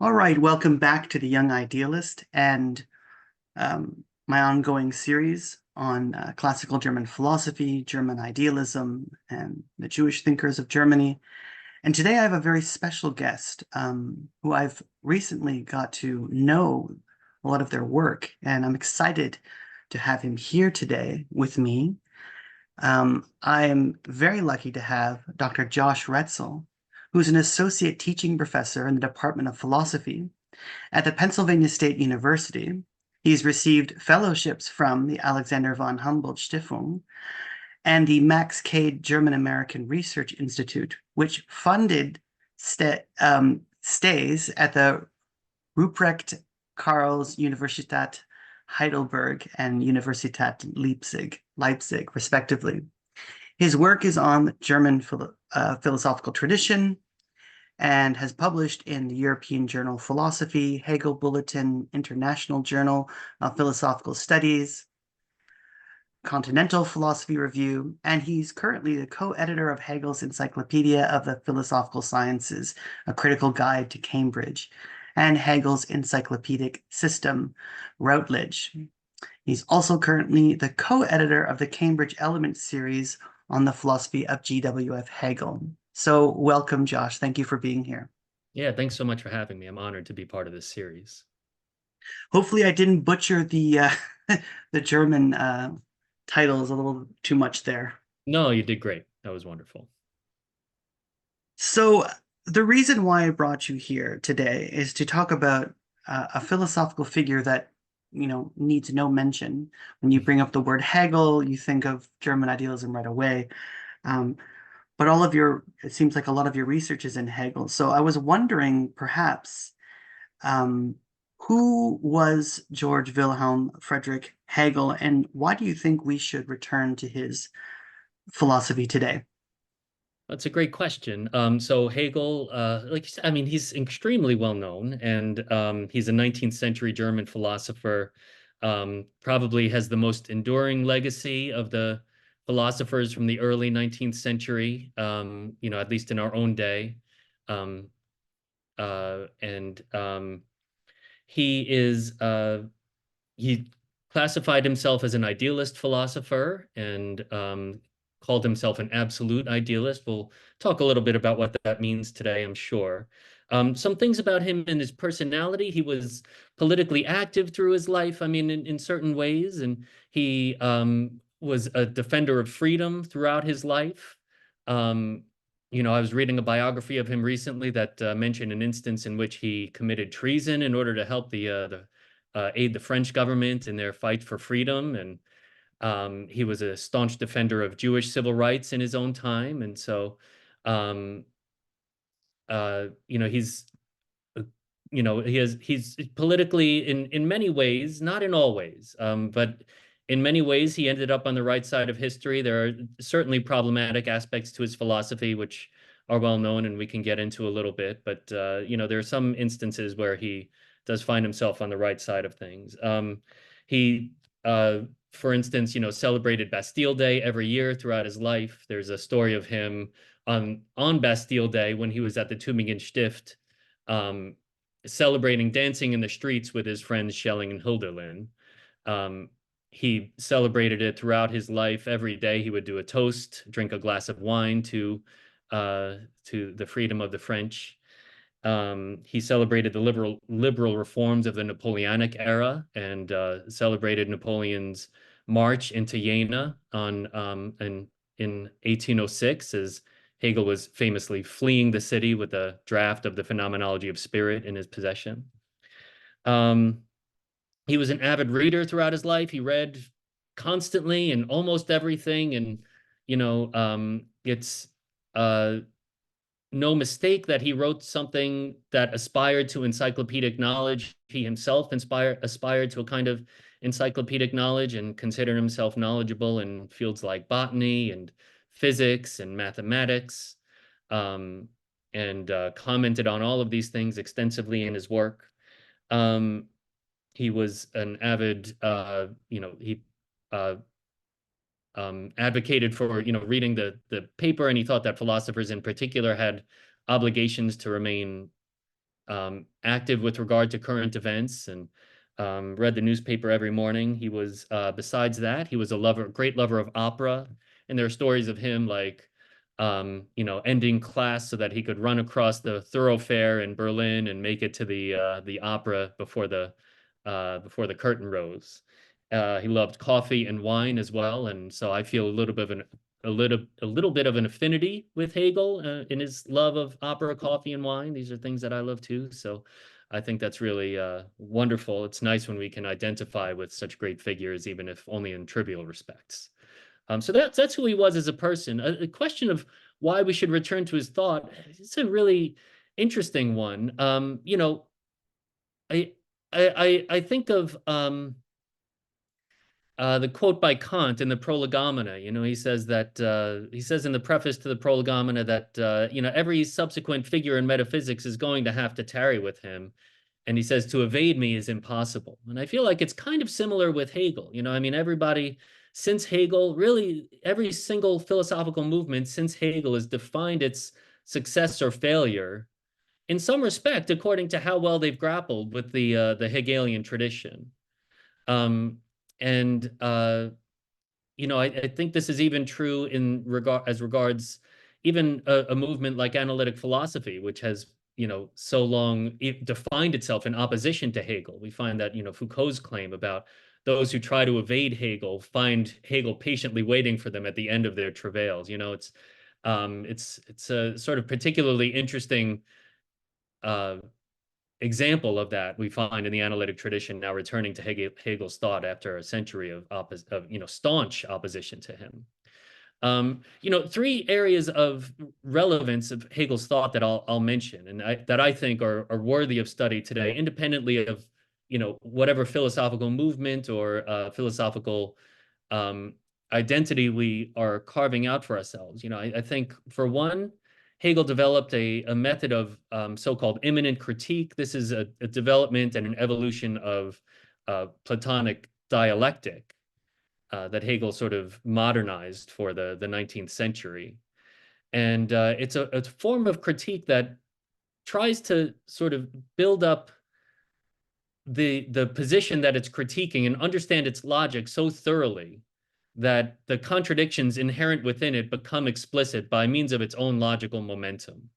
All right, welcome back to the Young Idealist and my ongoing series on classical German philosophy, German idealism, and the Jewish thinkers of Germany. And today I have a very special guest who I've recently got to know a lot of their work, and I'm excited to have him here today with me. I am very lucky to have Dr. Josh Wretzel, who's an associate teaching professor in the Department of Philosophy at the Pennsylvania State University. He's received fellowships from the Alexander von Humboldt-Stiftung and the Max Kade German-American Research Institute, which funded stays at the Ruprecht-Karls Universität Heidelberg and Universität Leipzig, respectively. His work is on German philosophical tradition and has published in the European Journal of Philosophy, Hegel Bulletin, International Journal of Philosophical Studies, Continental Philosophy Review, and he's currently the co-editor of Hegel's Encyclopedia of the Philosophical Sciences, a critical guide to Cambridge, and Hegel's Encyclopedic system, Routledge. He's also currently the co-editor of the Cambridge Elements series on the philosophy of G.W.F. Hegel. So welcome, Josh. Thank you for being here. Yeah, thanks so much for having me. I'm honored to be part of this series. Hopefully I didn't butcher the the German titles a little too much there. No, you did great. That was wonderful. So the reason why I brought you here today is to talk about a philosophical figure that, needs no mention. When you bring up the word Hegel, you think of German idealism right away. But it seems like a lot of your research is in Hegel. So I was wondering, perhaps, who was Georg Wilhelm Friedrich Hegel, and why do you think we should return to his philosophy today? That's a great question. So Hegel, like you said, I mean, he's extremely well known, and he's a 19th century German philosopher. Probably has the most enduring legacy of the philosophers from the early 19th century. At least in our own day. Um, and he is he classified himself as an idealist philosopher and called himself an absolute idealist. We'll talk a little bit about what that means today, I'm sure. Some things about him and his personality: he was politically active through his life, I mean, in certain ways, and he was a defender of freedom throughout his life. I was reading a biography of him recently that mentioned an instance in which he committed treason in order to help aid the French government in their fight for freedom. And he was a staunch defender of Jewish civil rights in his own time. And so, um, he's, he's politically in many ways, not in all ways, but in many ways, he ended up on the right side of history. There are certainly problematic aspects to his philosophy, which are well known and we can get into a little bit. But, there are some instances where he does find himself on the right side of things. He, for instance, celebrated Bastille Day every year throughout his life. There's a story of him on Bastille Day when he was at the Tübingen Stift, celebrating dancing in the streets with his friends Schelling and Hölderlin. He celebrated it throughout his life. Every day he would do a toast, drink a glass of wine to the freedom of the French. He celebrated the liberal reforms of the Napoleonic era and celebrated Napoleon's march into Jena in 1806, as Hegel was famously fleeing the city with a draft of the Phenomenology of Spirit in his possession. He was an avid reader throughout his life. He read constantly and almost everything. And, it's no mistake that he wrote something that aspired to encyclopedic knowledge. He himself aspired to a kind of encyclopedic knowledge and considered himself knowledgeable in fields like botany and physics and mathematics, and commented on all of these things extensively in his work. He was an avid, he advocated for, reading the paper, and he thought that philosophers in particular had obligations to remain active with regard to current events, and read the newspaper every morning. He was, besides that, he was a great lover of opera. And there are stories of him like, ending class so that he could run across the thoroughfare in Berlin and make it to the opera before the curtain rose. He loved coffee and wine as well, and so I feel a little bit of an affinity with Hegel in his love of opera, coffee, and wine. These are things that I love too. So I think that's really wonderful. It's nice when we can identify with such great figures, even if only in trivial respects. So that's who he was as a person. A question of why we should return to his thought, it's a really interesting one. I I think of the quote by Kant in the Prolegomena. He says in the preface to the Prolegomena that every subsequent figure in metaphysics is going to have to tarry with him, and he says to evade me is impossible. And I feel like it's kind of similar with Hegel. Everybody since Hegel, really every single philosophical movement since Hegel has defined its success or failure in some respect according to how well they've grappled with the Hegelian tradition. Um, and I think this is even true as regards even a movement like analytic philosophy, which has so long defined itself in opposition to Hegel. We find that Foucault's claim about those who try to evade Hegel find Hegel patiently waiting for them at the end of their travails. It's a sort of particularly interesting example of that we find in the analytic tradition now returning to Hegel's thought after a century of staunch opposition to him. Three areas of relevance of Hegel's thought that I'll mention, and that I think are worthy of study today, independently of whatever philosophical movement or philosophical identity we are carving out for ourselves. I think for one, Hegel developed a method of so-called immanent critique. This is a development and an evolution of Platonic dialectic that Hegel sort of modernized for the 19th century. And it's a form of critique that tries to sort of build up the position that it's critiquing and understand its logic so thoroughly that the contradictions inherent within it become explicit by means of its own logical momentum.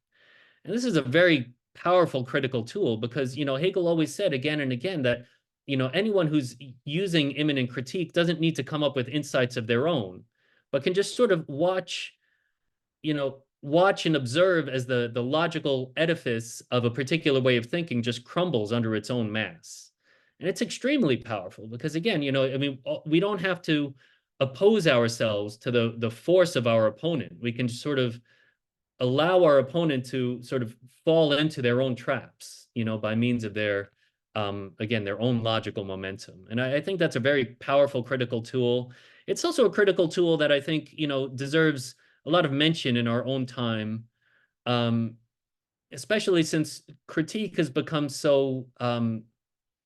And this is a very powerful critical tool because, Hegel always said again and again that, anyone who's using immanent critique doesn't need to come up with insights of their own, but can just sort of watch and observe as the logical edifice of a particular way of thinking just crumbles under its own mass. And it's extremely powerful because, again, we don't have to oppose ourselves to the force of our opponent. We can sort of allow our opponent to sort of fall into their own traps, by means of their own logical momentum. And I think that's a very powerful critical tool. It's also a critical tool that I think, deserves a lot of mention in our own time, especially since critique has become so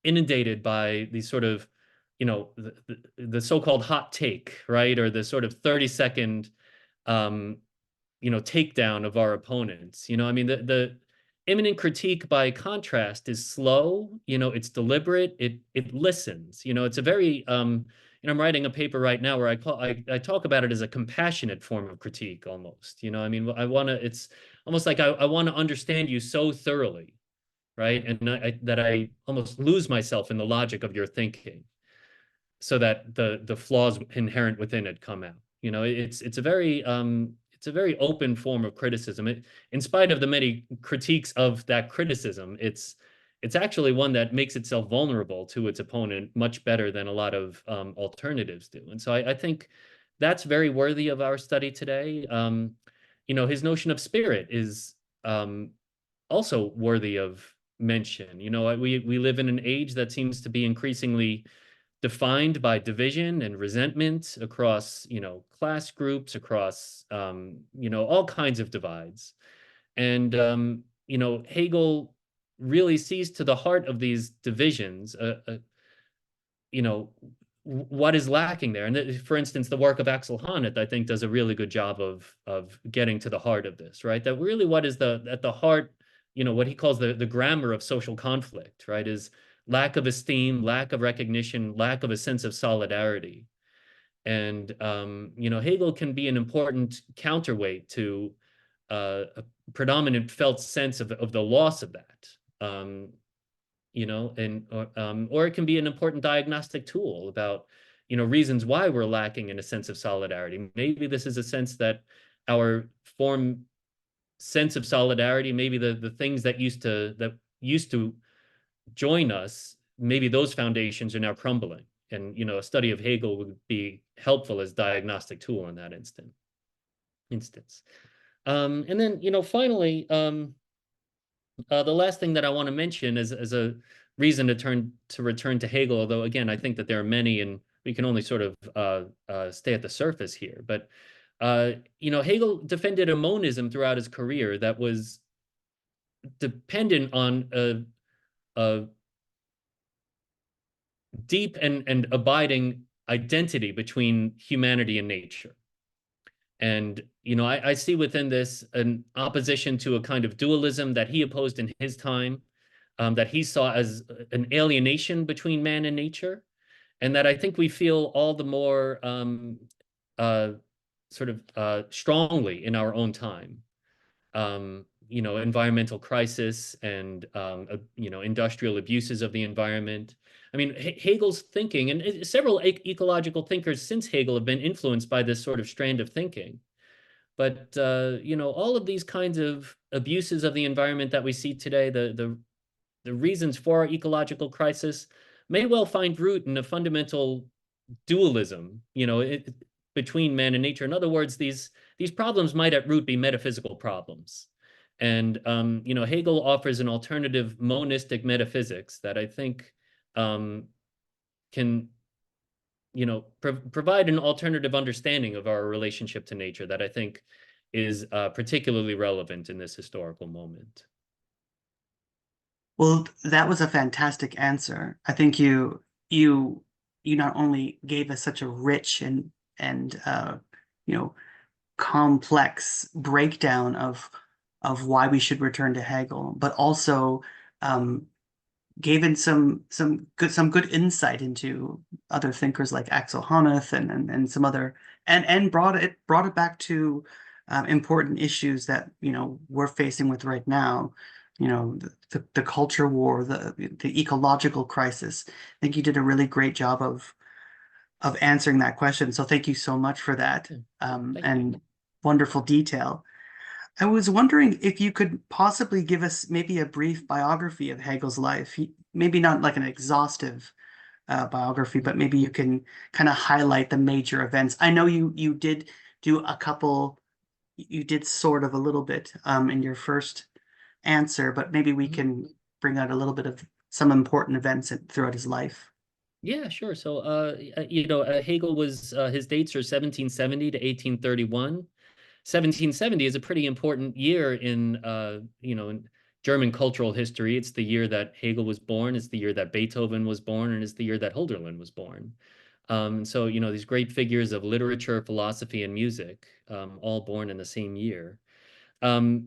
inundated by these sort of the so-called hot take, right? Or the sort of 30-second, takedown of our opponents. The immanent critique, by contrast, is slow. It's deliberate. It listens. It's a very, I'm writing a paper right now where I talk about it as a compassionate form of critique almost. It's almost like I want to understand you so thoroughly, right? And that I almost lose myself in the logic of your thinking, so that the flaws inherent within it come out. It's a very open form of criticism. In spite of the many critiques of that criticism, it's actually one that makes itself vulnerable to its opponent much better than a lot of alternatives do. And so I think that's very worthy of our study today. His notion of spirit is also worthy of mention. We live in an age that seems to be increasingly defined by division and resentment across, class groups, across, all kinds of divides. And, Hegel really sees to the heart of these divisions, what is lacking there. And for instance, the work of Axel Honneth, I think, does a really good job of getting to the heart of this, right? That really what is at the heart, what he calls the grammar of social conflict, right, is lack of esteem, lack of recognition, lack of a sense of solidarity. And Hegel can be an important counterweight to a predominant felt sense of the loss of that. Or it can be an important diagnostic tool about reasons why we're lacking in a sense of solidarity. Maybe this is a sense that our sense of solidarity, maybe the things that used to join us, maybe those foundations are now crumbling. And a study of Hegel would be helpful as diagnostic tool in that instance. And then finally, the last thing that I want to mention as a reason to return to Hegel, although again, I think that there are many, and we can only sort of stay at the surface here. But Hegel defended a monism throughout his career that was dependent on a deep and abiding identity between humanity and nature. And I see within this an opposition to a kind of dualism that he opposed in his time, that he saw as an alienation between man and nature, and that I think we feel all the more strongly in our own time. Environmental crisis and industrial abuses of the environment. I mean, Hegel's thinking, and several ecological thinkers since Hegel have been influenced by this sort of strand of thinking. But all of these kinds of abuses of the environment that we see today, the reasons for our ecological crisis, may well find root in a fundamental dualism, between man and nature. In other words, these problems might at root be metaphysical problems. And Hegel offers an alternative monistic metaphysics that I think can provide an alternative understanding of our relationship to nature that I think is particularly relevant in this historical moment. Well, that was a fantastic answer. I think you not only gave us such a rich and complex breakdown of why we should return to Hegel, but also gave in some good insight into other thinkers like Axel Honneth and some other and brought it back to important issues that we're facing with right now. The culture war, the ecological crisis. I think you did a really great job of answering that question. So thank you so much for that and wonderful detail. I was wondering if you could possibly give us maybe a brief biography of Hegel's life. Maybe not like an exhaustive biography, but maybe you can kind of highlight the major events. I know you did do a couple, you did sort of a little bit in your first answer, but maybe we can bring out a little bit of some important events throughout his life. Yeah, sure. So, Hegel was, his dates are 1770 to 1831. 1770 is a pretty important year in German cultural history. It's the year that Hegel was born. It's the year that Beethoven was born, and it's the year that Hölderlin was born. So, these great figures of literature, philosophy, and music, all born in the same year.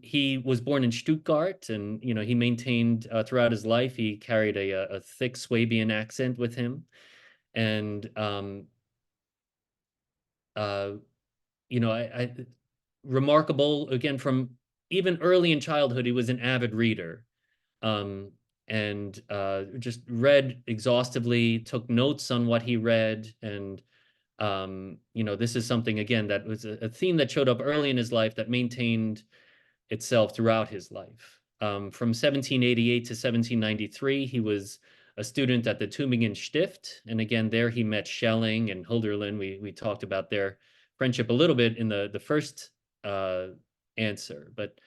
He was born in Stuttgart, and he maintained throughout his life, he carried a thick Swabian accent with him, and remarkable again from even early in childhood. He was an avid reader, and just read exhaustively, took notes on what he read, and this is something again that was a theme that showed up early in his life that maintained itself throughout his life. From 1788 to 1793, he was a student at the Tübingen Stift, and again there he met Schelling and Hölderlin. We talked about their friendship a little bit in the first answer, but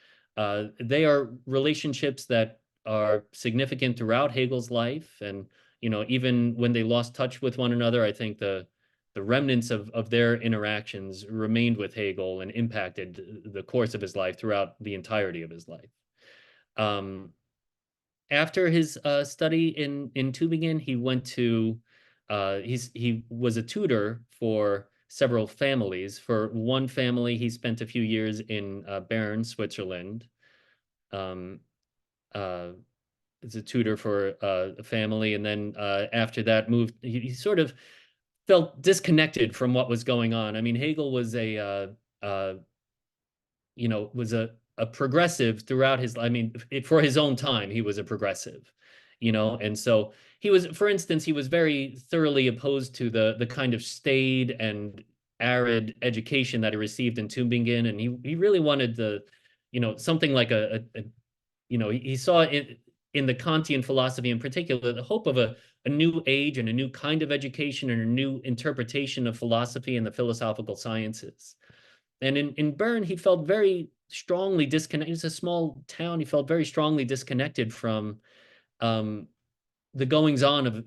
they are relationships that are significant throughout Hegel's life, and even when they lost touch with one another, I think the remnants of their interactions remained with Hegel and impacted the course of his life throughout the entirety of his life. After his study in Tübingen, he went to he was a tutor for several families. For one family, he spent a few years in Bern, Switzerland. as a tutor for a family, and then after that moved. He sort of felt disconnected from what was going on. I mean, Hegel was was a progressive throughout his. I mean, for his own time, he was a progressive, and so he was. For instance, he was very thoroughly opposed to the kind of staid and arid education that he received in Tübingen, and he really wanted something like he saw in the Kantian philosophy in particular the hope of a new age and a new kind of education and a new interpretation of philosophy and the philosophical sciences. And in Bern, he felt very strongly disconnected. It's a small town. He felt very strongly disconnected from the goings on of,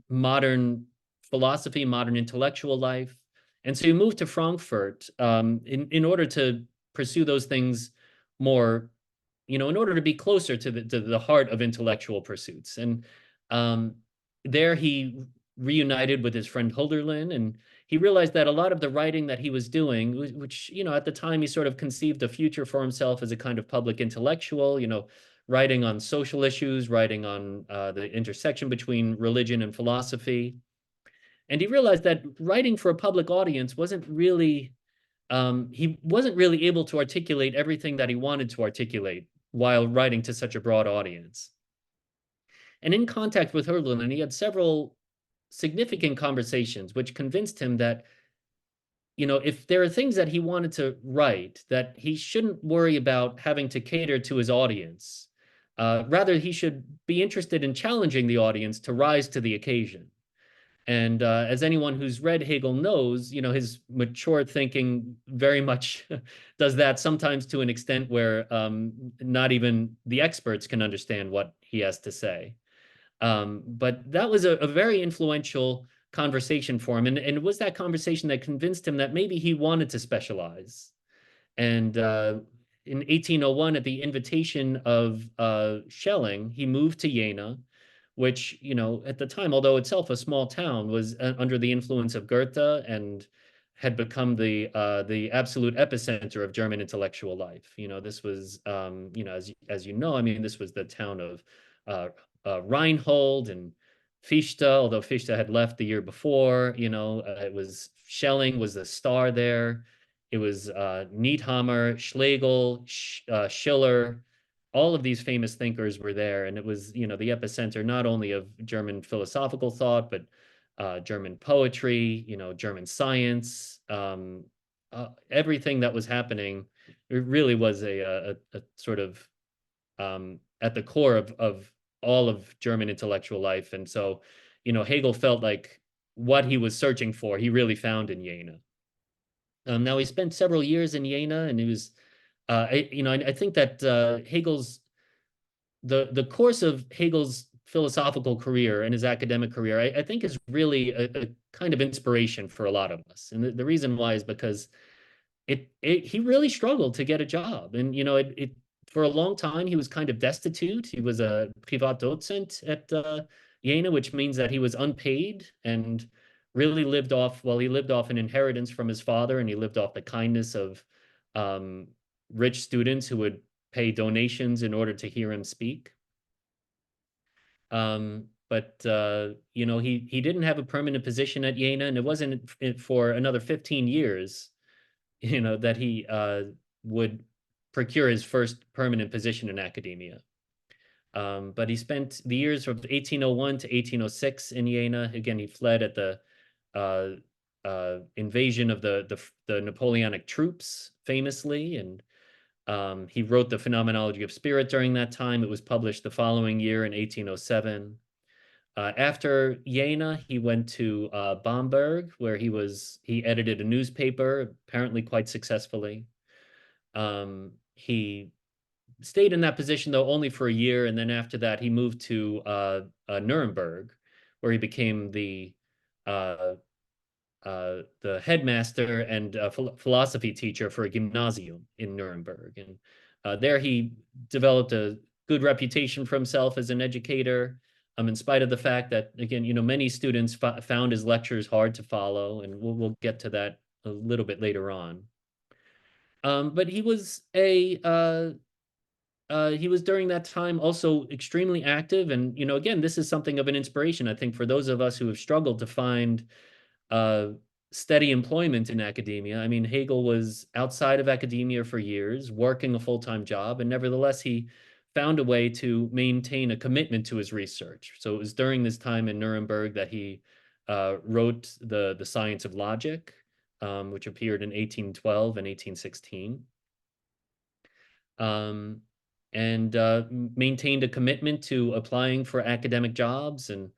modern philosophy, modern intellectual life. And so he moved to Frankfurt in order to pursue those things more, in order to be closer to the heart of intellectual pursuits. And there he reunited with his friend Hölderlin, and he realized that a lot of the writing that he was doing, which, at the time he sort of conceived a future for himself as a kind of public intellectual, writing on social issues, writing on the intersection between religion and philosophy. And he realized that writing for a public audience wasn't really, he wasn't really able to articulate everything that he wanted to articulate while writing to such a broad audience. And in contact with Hölderlin, he had several significant conversations which convinced him that, if there are things that he wanted to write, that he shouldn't worry about having to cater to his audience. Rather, he should be interested in challenging the audience to rise to the occasion. And as anyone who's read Hegel knows, his mature thinking very much does that, sometimes to an extent where not even the experts can understand what he has to say. But that was a very influential conversation for him. And it was that conversation that convinced him that maybe he wanted to specialize. And in 1801, at the invitation of Schelling, he moved to Jena, which, at the time, although itself a small town, was under the influence of Goethe and had become the absolute epicenter of German intellectual life. This was, as you know, I mean, this was the town of Reinhold and Fichte, although Fichte had left the year before. It was Schelling was the star there. It was Niethammer, Schlegel, Schiller. All of these famous thinkers were there, and it was, the epicenter not only of German philosophical thought, but German poetry, German science, everything that was happening. It really was a sort of at the core of all of German intellectual life. And so, Hegel felt like what he was searching for, he really found in Jena. Now, he spent several years in Jena, and he was, I think that Hegel's, the course of Hegel's philosophical career and his academic career, I think is really a kind of inspiration for a lot of us. And the reason why is because he really struggled to get a job. And, for a long time, he was kind of destitute. He was a Privatdozent at Jena, which means that he was unpaid and really lived off an inheritance from his father, and he lived off the kindness of rich students who would pay donations in order to hear him speak. But he didn't have a permanent position at Jena, and it wasn't for another 15 years, that he would procure his first permanent position in academia. But he spent the years from 1801 to 1806 in Jena. Again, he fled at the invasion of the Napoleonic troops, famously, and he wrote the Phenomenology of Spirit during that time. It was published the following year in 1807. After Jena, he went to Bamberg, where he edited a newspaper, apparently quite successfully. He stayed in that position, though, only for a year, and then after that, he moved to Nuremberg, where he became the headmaster and philosophy teacher for a gymnasium in Nuremberg. And there he developed a good reputation for himself as an educator, in spite of the fact that, again, many students found his lectures hard to follow, and we'll get to that a little bit later on. But he was a he was during that time also extremely active. And, again, this is something of an inspiration, I think, for those of us who have struggled to find uh, steady employment in academia. I mean, Hegel was outside of academia for years, working a full-time job, and nevertheless, he found a way to maintain a commitment to his research. So it was during this time in Nuremberg that he wrote the Science of Logic, which appeared in 1812 and 1816. Um, and maintained a commitment to applying for academic jobs, and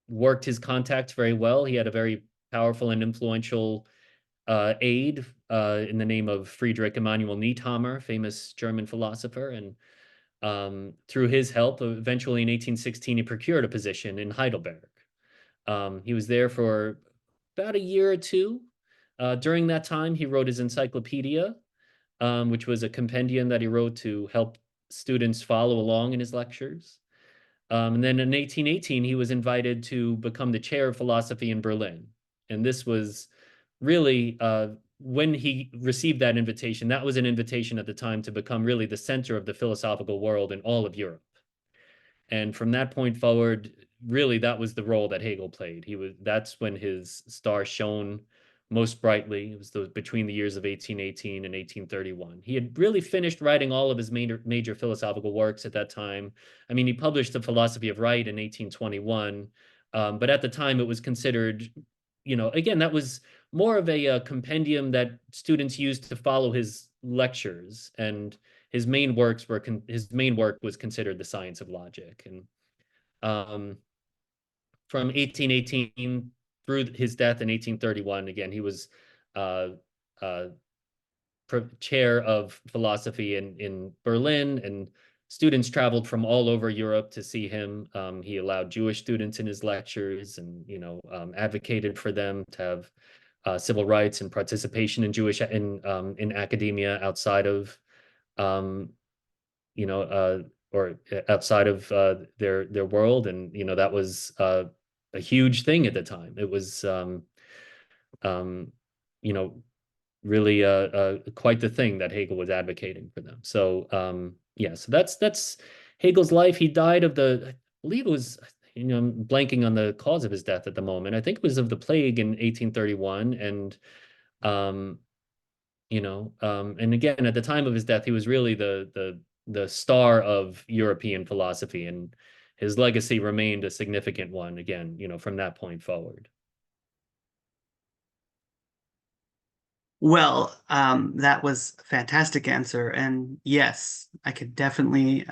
worked his contacts very well. He had a very powerful and influential aide in the name of Friedrich Emanuel Niethammer, famous German philosopher. And through his help, eventually in 1816, he procured a position in Heidelberg. He was there for about a year or two. During that time, he wrote his Encyclopedia, which was a compendium that he wrote to help students follow along in his lectures. And then in 1818, he was invited to become the chair of philosophy in Berlin. And this was really, when he received that invitation, that was an invitation at the time to become really the center of the philosophical world in all of Europe. And from that point forward, really that was the role that Hegel played. That's when his star shone most brightly. It was between the years of 1818 and 1831. He had really finished writing all of his major philosophical works at that time. I mean, he published The Philosophy of Right in 1821, but at the time it was considered, again, that was more of a compendium that students used to follow his lectures, and his main work was considered the Science of Logic. And from 1818 through his death in 1831, again, he was uh, uh, chair of philosophy in Berlin, and students traveled from all over Europe to see him. He allowed Jewish students in his lectures, and advocated for them to have civil rights and participation in in academia outside of or outside of their world. And that was a huge thing at the time. It was um, you know really quite the thing that Hegel was advocating for them. So yeah, so that's Hegel's life. He died of I believe it was, I'm blanking on the cause of his death at the moment. I think it was of the plague in 1831. And um, and again, at the time of his death, he was really the star of European philosophy, and his legacy remained a significant one, again, from that point forward. Well, that was a fantastic answer, and yes, I can definitely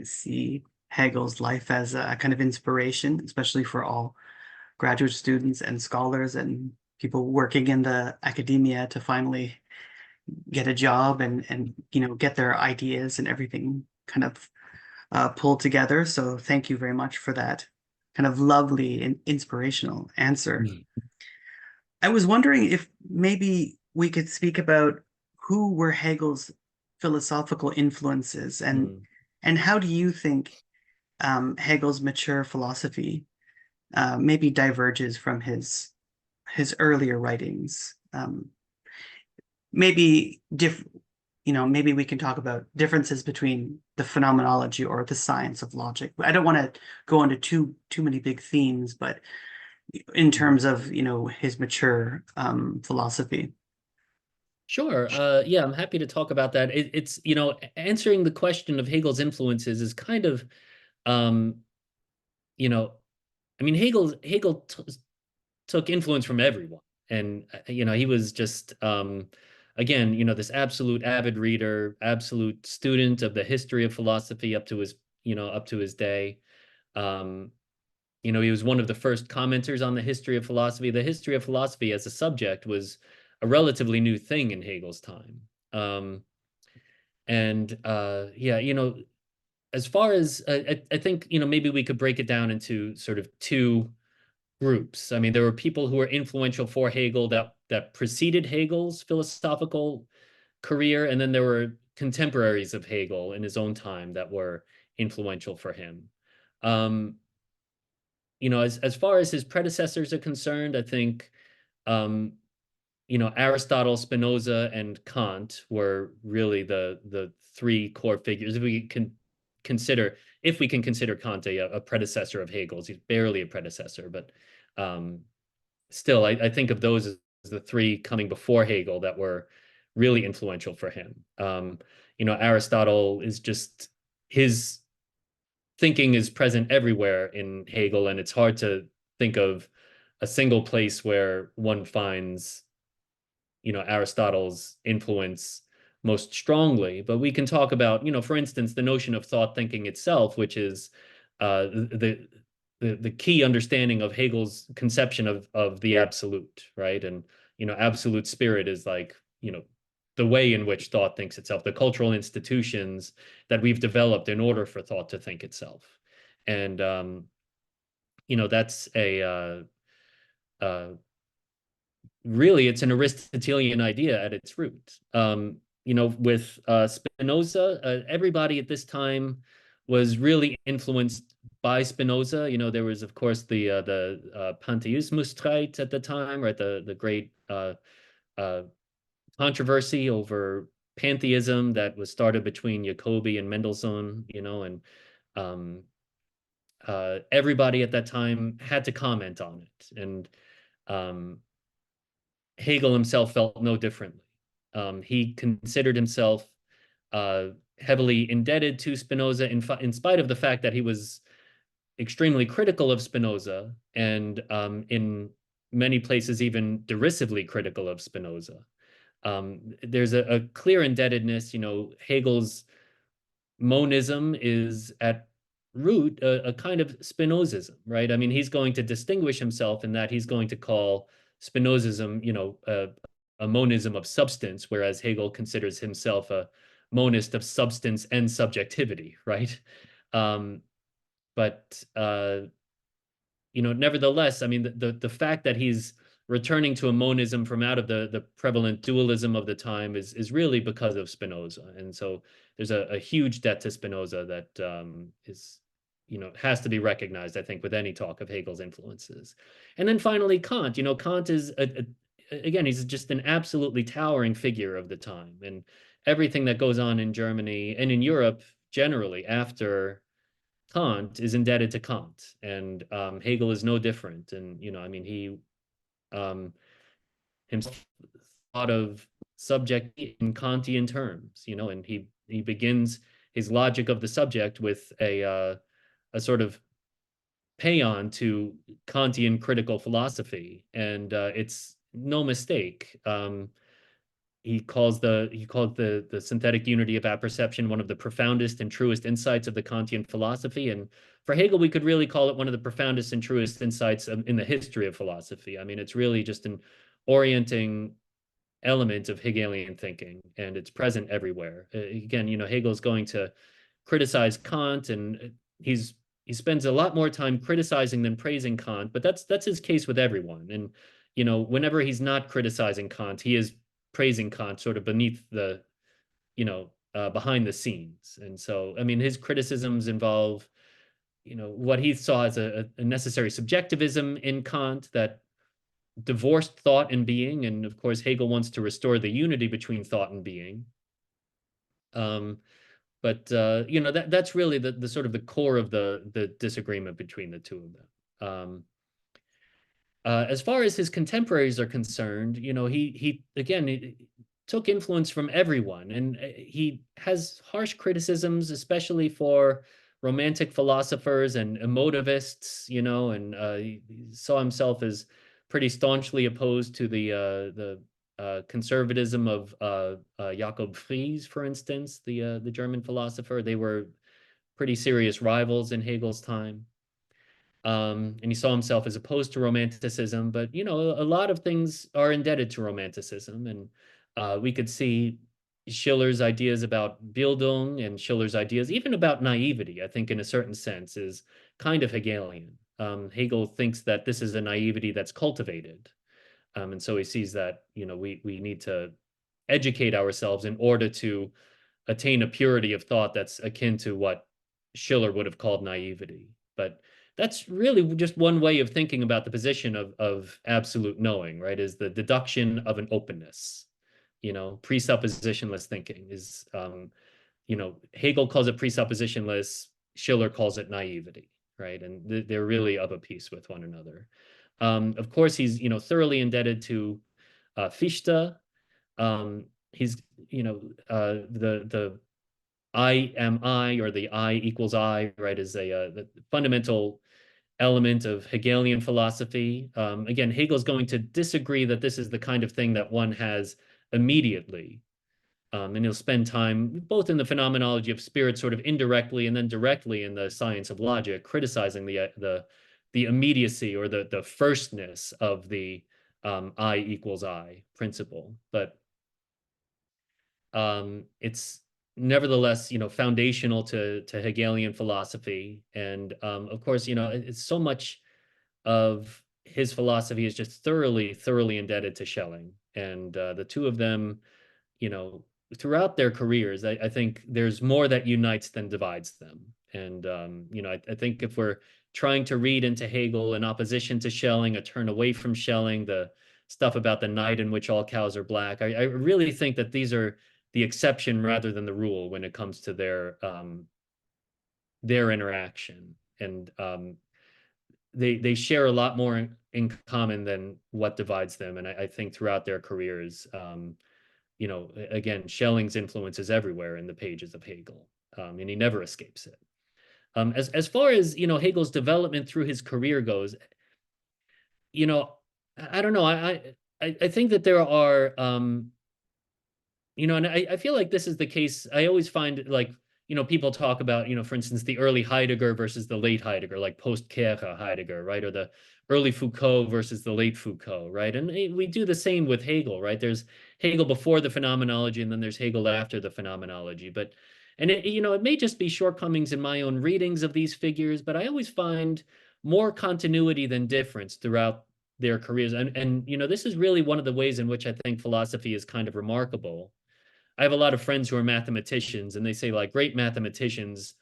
see Hegel's life as a kind of inspiration, especially for all graduate students and scholars and people working in the academia to finally get a job and get their ideas and everything kind of pulled together. So thank you very much for that kind of lovely and inspirational answer. I was wondering if maybe we could speak about who were Hegel's philosophical influences, and how do you think Hegel's mature philosophy maybe diverges from his earlier writings? Maybe maybe we can talk about differences between the phenomenology or the science of logic. I don't want to go into too many big themes, but in terms of his mature philosophy. Sure. Yeah, I'm happy to talk about that. It's, answering the question of Hegel's influences is kind of, um, you know, I mean, Hegel took influence from everyone. And, he was just, again, this absolute avid reader, absolute student of the history of philosophy up to his day. Um, he was one of the first commenters on the history of philosophy. The history of philosophy as a subject was a relatively new thing in Hegel's time. And yeah, as far as I think, maybe we could break it down into sort of two groups. I mean, there were people who were influential for Hegel that preceded Hegel's philosophical career, and then there were contemporaries of Hegel in his own time that were influential for him. Um, as far as his predecessors are concerned, I think Aristotle, Spinoza, and Kant were really the three core figures. If we can consider Kant a predecessor of Hegel's, he's barely a predecessor, but still, I think of those as the three coming before Hegel that were really influential for him. Aristotle is just his thinking is present everywhere in Hegel, and it's hard to think of a single place where one finds Aristotle's influence most strongly. But we can talk about, for instance, the notion of thought thinking itself, which is the key understanding of Hegel's conception of the absolute, right? And absolute spirit is like the way in which thought thinks itself, the cultural institutions that we've developed in order for thought to think itself. And that's really, it's an Aristotelian idea at its root. With Spinoza, everybody at this time was really influenced by Spinoza. There was, of course, the pantheismus at the time, right? The great controversy over pantheism that was started between Jacobi and Mendelssohn. And everybody at that time had to comment on it, and Hegel himself felt no differently. He considered himself heavily indebted to Spinoza in spite of the fact that he was extremely critical of Spinoza, and in many places even derisively critical of Spinoza. There's a clear indebtedness. Hegel's monism is at root a kind of Spinozism, right? I mean, he's going to distinguish himself in that he's going to call Spinozism, a monism of substance, whereas Hegel considers himself a monist of substance and subjectivity, right? But nevertheless, I mean, the fact that he's returning to a monism from out of the prevalent dualism of the time is really because of Spinoza. And so there's a huge debt to Spinoza that has to be recognized, I think, with any talk of Hegel's influences. And then finally, Kant. Kant is, again, he's just an absolutely towering figure of the time. And everything that goes on in Germany and in Europe generally after Kant is indebted to Kant. And Hegel is no different. And, he himself thought of subject in Kantian terms, and he begins his logic of the subject with a sort of paean to Kantian critical philosophy, and it's no mistake. He called the synthetic unity of apperception one of the profoundest and truest insights of the Kantian philosophy, and for Hegel, we could really call it one of the profoundest and truest insights in the history of philosophy. I mean, it's really just an orienting element of Hegelian thinking, and it's present everywhere. Again, Hegel's going to criticize Kant, and he spends a lot more time criticizing than praising Kant, but that's his case with everyone. And whenever he's not criticizing Kant, he is praising Kant sort of beneath the behind the scenes. And so, I mean, his criticisms involve what he saw as a necessary subjectivism in Kant that divorced thought and being, and of course Hegel wants to restore the unity between thought and being. But that's really the sort of the core of the disagreement between the two of them. As far as his contemporaries are concerned, he took influence from everyone, and he has harsh criticisms, especially for Romantic philosophers and emotivists, and he saw himself as pretty staunchly opposed to the conservatism of Jakob Fries, for instance, the German philosopher. They were pretty serious rivals in Hegel's time. And he saw himself as opposed to Romanticism, but a lot of things are indebted to Romanticism, and we could see Schiller's ideas about Bildung and Schiller's ideas even about naivety, I think in a certain sense, is kind of Hegelian. Hegel thinks that this is a naivety that's cultivated. And so he sees that, we need to educate ourselves in order to attain a purity of thought that's akin to what Schiller would have called naivety. But that's really just one way of thinking about the position of absolute knowing, right? Is the deduction of an openness. Presuppositionless thinking is, Hegel calls it presuppositionless, Schiller calls it naivety, right? And they're really of a piece with one another. Of course, he's, thoroughly indebted to Fichte. He's, the I am I, or the I equals I, right, is the fundamental element of Hegelian philosophy. Again, Hegel's going to disagree that this is the kind of thing that one has immediately. And he'll spend time both in the Phenomenology of Spirit, sort of indirectly, and then directly in the Science of Logic, criticizing the immediacy, or the firstness of the I equals I principle. But it's nevertheless, foundational to Hegelian philosophy. And of course, it's so much of his philosophy is just thoroughly indebted to Schelling. And the two of them, you know, throughout their careers, I think there's more that unites than divides them. And I think if we're trying to read into Hegel in opposition to Schelling, a turn away from Schelling, the stuff about the night in which all cows are black, I really think that these are the exception rather than the rule when it comes to their interaction. And they share a lot more in common than what divides them. And I think throughout their careers, again, Schelling's influence is everywhere in the pages of Hegel, and he never escapes it. As far as Hegel's development through his career goes, I don't know. I think that there are and I feel like this is the case. I always find, like, people talk about, for instance, the early Heidegger versus the late Heidegger, like post-Kehre Heidegger, right? Or the early Foucault versus the late Foucault, right? And we do the same with Hegel, right? There's Hegel before the phenomenology, and then there's Hegel after the phenomenology. And it may just be shortcomings in my own readings of these figures, but I always find more continuity than difference throughout their careers. And this is really one of the ways in which I think philosophy is kind of remarkable. I have a lot of friends who are mathematicians, and they say, like, great mathematicians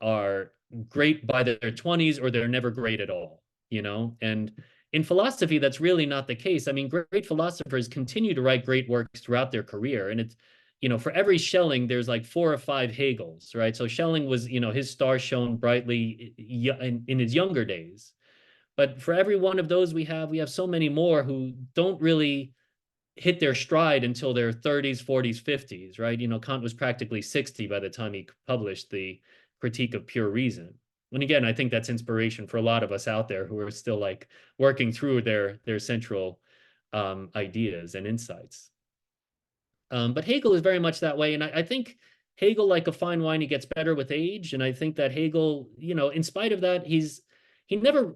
are great by their 20s, or they're never great at all, And in philosophy, that's really not the case. I mean, great philosophers continue to write great works throughout their career. And it's, for every Schelling, there's like 4 or 5 Hegels, right? So Schelling was, his star shone brightly in his younger days. But for every one of those we have so many more who don't really hit their stride until their 30s, 40s, 50s, right? Kant was practically 60 by the time he published the Critique of Pure Reason. And again, I think that's inspiration for a lot of us out there who are still, like, working through their central ideas and insights. But Hegel is very much that way. And I think Hegel, like a fine wine, he gets better with age. And I think that Hegel, in spite of that, he never,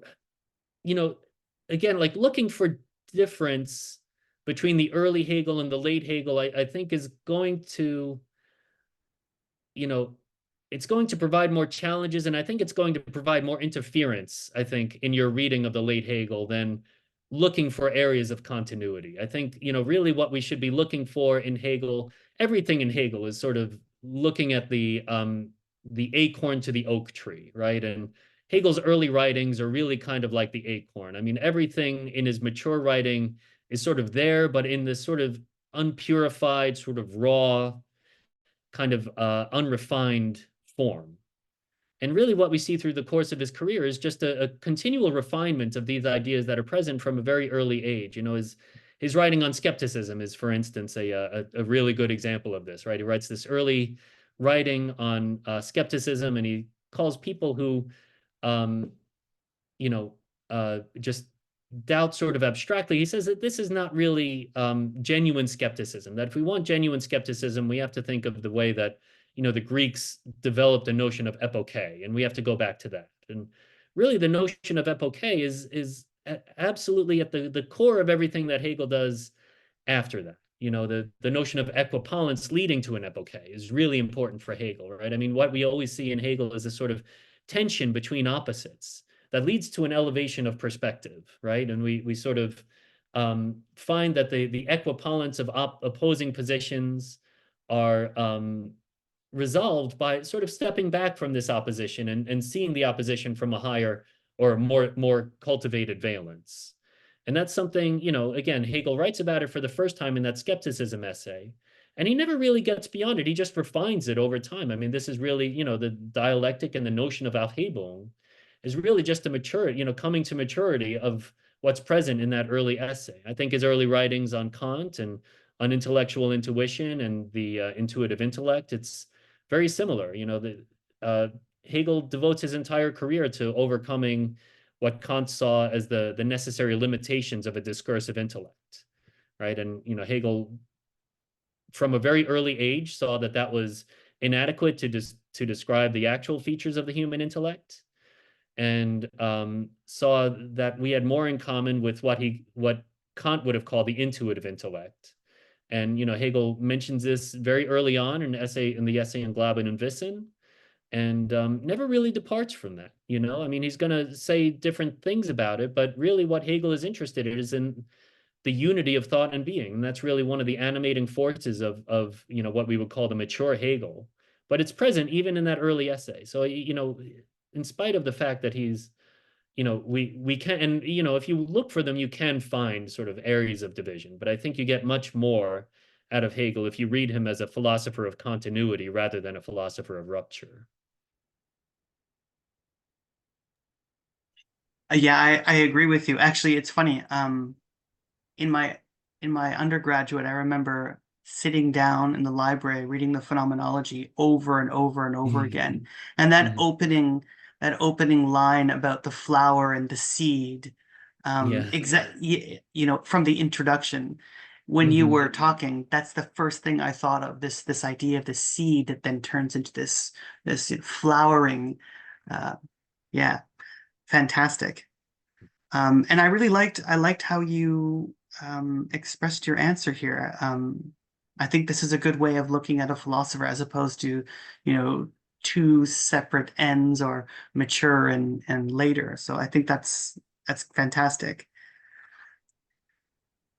again, like, looking for difference between the early Hegel and the late Hegel, I think is going to, it's going to provide more challenges, and I think it's going to provide more interference, I think, in your reading of the late Hegel than looking for areas of continuity. I think, really what we should be looking for in Hegel, everything in Hegel is sort of looking at the acorn to the oak tree, right? And Hegel's early writings are really kind of like the acorn. I mean, everything in his mature writing is sort of there, but in this sort of unpurified, sort of raw, kind of unrefined form. And really what we see through the course of his career is just a continual refinement of these ideas that are present from a very early age. His writing on skepticism is, for instance, a really good example of this, right? He writes this early writing on skepticism, and he calls people who, just doubt sort of abstractly. He says that this is not really genuine skepticism, that if we want genuine skepticism, we have to think of the way that, the Greeks developed a notion of epoche, and we have to go back to that. And really the notion of epoche is absolutely at the core of everything that Hegel does after that. The notion of equipollence leading to an epoche is really important for Hegel, right? I mean, what we always see in Hegel is a sort of tension between opposites that leads to an elevation of perspective, right? And we sort of find that the equipollence of opposing positions are resolved by sort of stepping back from this opposition and seeing the opposition from a higher or more cultivated valence. And that's something, again, Hegel writes about it for the first time in that skepticism essay. And he never really gets beyond it. He just refines it over time. I mean, this is really, the dialectic and the notion of Aufhebung is really just a coming to maturity of what's present in that early essay. I think his early writings on Kant and on intellectual intuition and the intuitive intellect, it's very similar. Hegel devotes his entire career to overcoming what Kant saw as the necessary limitations of a discursive intellect, right? And Hegel, from a very early age, saw that was inadequate to describe the actual features of the human intellect, and saw that we had more in common with what Kant would have called the intuitive intellect. And Hegel mentions this very early on in the essay in Glauben und Wissen, and never really departs from that. I mean, he's going to say different things about it, but really what Hegel is interested in is in the unity of thought and being. And that's really one of the animating forces of what we would call the mature Hegel. But it's present even in that early essay. So, in spite of the fact that he's, we can, and, if you look for them, you can find sort of areas of division. But I think you get much more out of Hegel if you read him as a philosopher of continuity rather than a philosopher of rupture. Yeah, I agree with you. Actually, it's funny. In my undergraduate, I remember sitting down in the library reading the Phenomenology over and over and over again, and that opening line about the flower and the seed, Yeah. from the introduction. When you were talking, that's the first thing I thought of, this idea of the seed that then turns into this flowering. Yeah, fantastic. And I really liked how you expressed your answer here. I think this is a good way of looking at a philosopher as opposed to, two separate ends, or mature and later. So I think that's fantastic.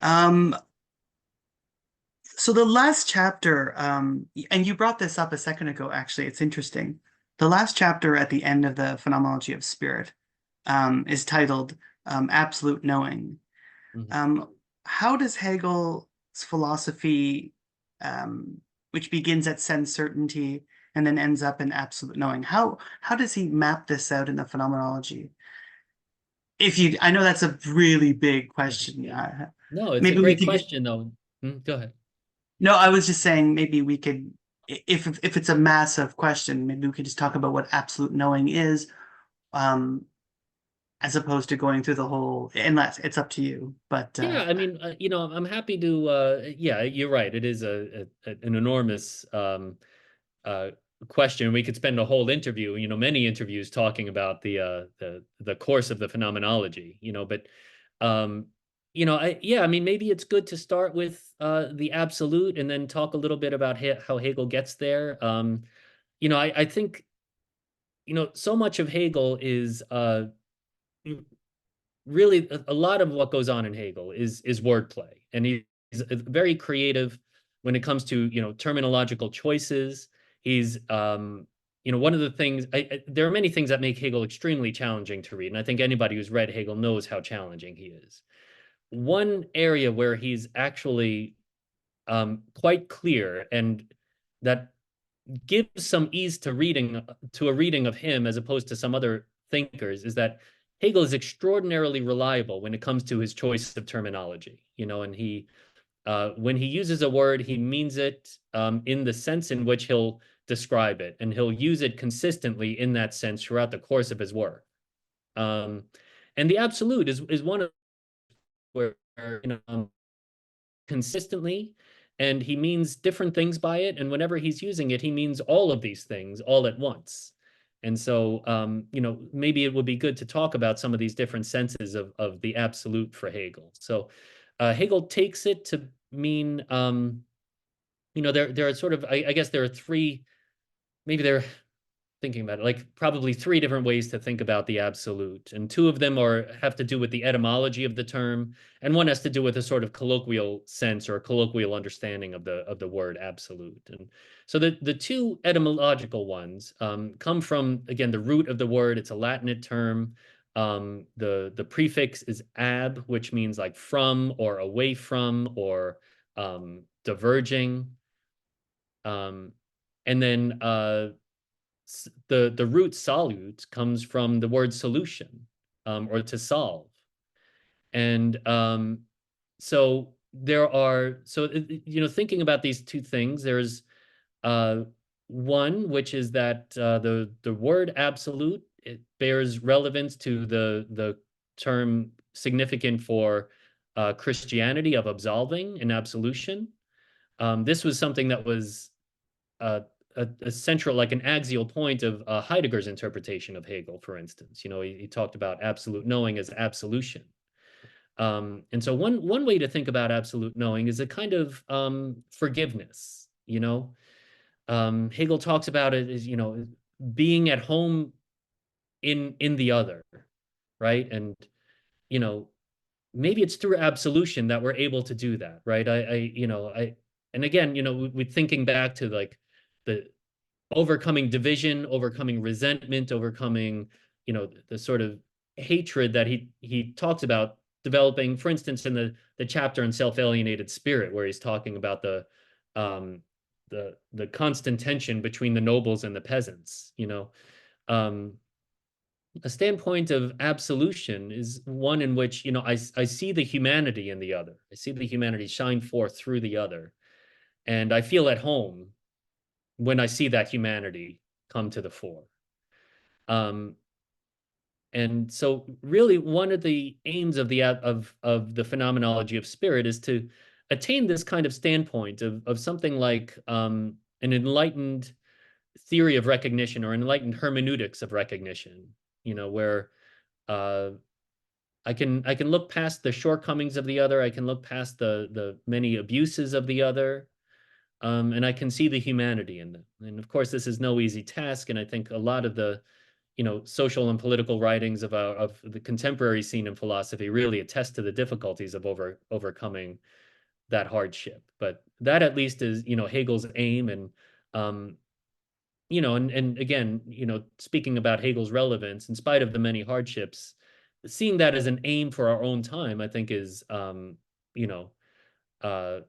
So the last chapter, and you brought this up a second ago, actually, it's interesting. The last chapter at the end of the Phenomenology of Spirit is titled Absolute Knowing. How does Hegel's philosophy, which begins at sense certainty and then ends up in absolute knowing, how does he map this out in the phenomenology? I know that's a really big question. No, it's a Maybe we great could. question, though. Go ahead. No, I was just saying maybe we could, if it's a massive question, maybe we could just talk about what absolute knowing is, as opposed to going through the whole, unless it's up to you. But Yeah, I mean, I'm happy to. Yeah, you're right. It is an enormous question. We could spend a whole interview, many interviews talking about the course of the phenomenology, But I mean, maybe it's good to start with the absolute and then talk a little bit about how Hegel gets there. I think so much of Hegel is really a lot of what goes on in Hegel is wordplay, and he's very creative when it comes to terminological choices. He's one of the things there are many things that make Hegel extremely challenging to read, and I think anybody who's read Hegel knows how challenging he is. One area where he's actually quite clear, and that gives some ease to a reading of him as opposed to some other thinkers, is that Hegel is extraordinarily reliable when it comes to his choice of terminology, and he when he uses a word, he means it in the sense in which he'll describe it, and he'll use it consistently in that sense throughout the course of his work. And the absolute is one of where consistently, and he means different things by it, and whenever he's using it, he means all of these things all at once. And so, maybe it would be good to talk about some of these different senses of the absolute for Hegel. So, Hegel takes it to mean, there are sort of, I guess there are three, maybe they're thinking about it, like probably three different ways to think about the absolute, and two of them have to do with the etymology of the term, and one has to do with a sort of colloquial sense or a colloquial understanding of the word absolute. And so the two etymological ones come from, again, the root of the word. It's a Latinate term, The prefix is ab, which means like from or away from or diverging. And then the root solute comes from the word solution, or to solve. And so there are, so thinking about these two things, there's uh, one, which is that the word absolute, it bears relevance to the term significant for Christianity of absolving and absolution. This was something that was uh, a central, like an axial point of Heidegger's interpretation of Hegel, for instance. He talked about absolute knowing as absolution. And so one way to think about absolute knowing is a kind of forgiveness. Hegel talks about it as being at home in the other, right? And you know maybe it's through absolution that we're able to do that, right? And again, we thinking back to like the overcoming division, overcoming resentment, overcoming, the sort of hatred that he talks about developing, for instance, in the chapter on self-alienated spirit, where he's talking about um the constant tension between the nobles and the peasants. Um, a standpoint of absolution is one in which, I see the humanity in the other. I see the humanity shine forth through the other. And I feel at home when I see that humanity come to the fore. Um, and so really one of the aims of the phenomenology of spirit is to attain this kind of standpoint of something like an enlightened theory of recognition, or enlightened hermeneutics of recognition, where uh, I can look past the shortcomings of the other. I can look past the many abuses of the other, and I can see the humanity in them. And of course, this is no easy task. And I think a lot of the social and political writings of the contemporary scene in philosophy really attest to the difficulties of overcoming that hardship. But that at least is Hegel's aim. And um, and again, speaking about Hegel's relevance, in spite of the many hardships, seeing that as an aim for our own time, I think is, you know, uh,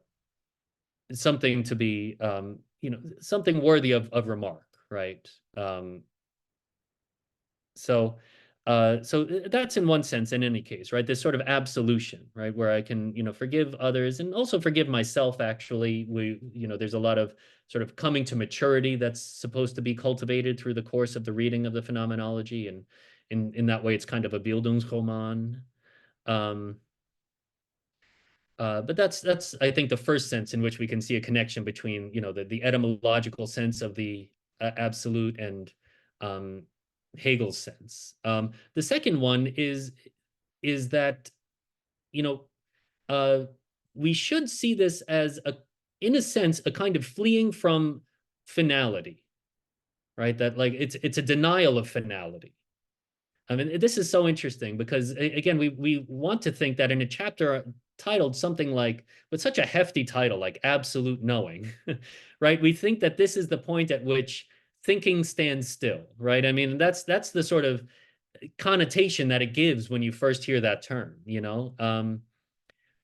something to be, something worthy of remark, right? So, that's in one sense, in any case, right? This sort of absolution, right, where I can, forgive others and also forgive myself. Actually, there's a lot of sort of coming to maturity that's supposed to be cultivated through the course of the reading of the phenomenology, and in that way, it's kind of a Bildungsroman. Um, but that's I think the first sense in which we can see a connection between the etymological sense of the absolute and um, Hegel's sense. The second one is that you know uh, we should see this as in a sense, a kind of fleeing from finality, right? That like it's a denial of finality. I mean, this is so interesting because again, we want to think that in a chapter titled something like, with such a hefty title like Absolute Knowing, right? We think that this is the point at which thinking stands still, right? I mean, that's the sort of connotation that it gives when you first hear that term.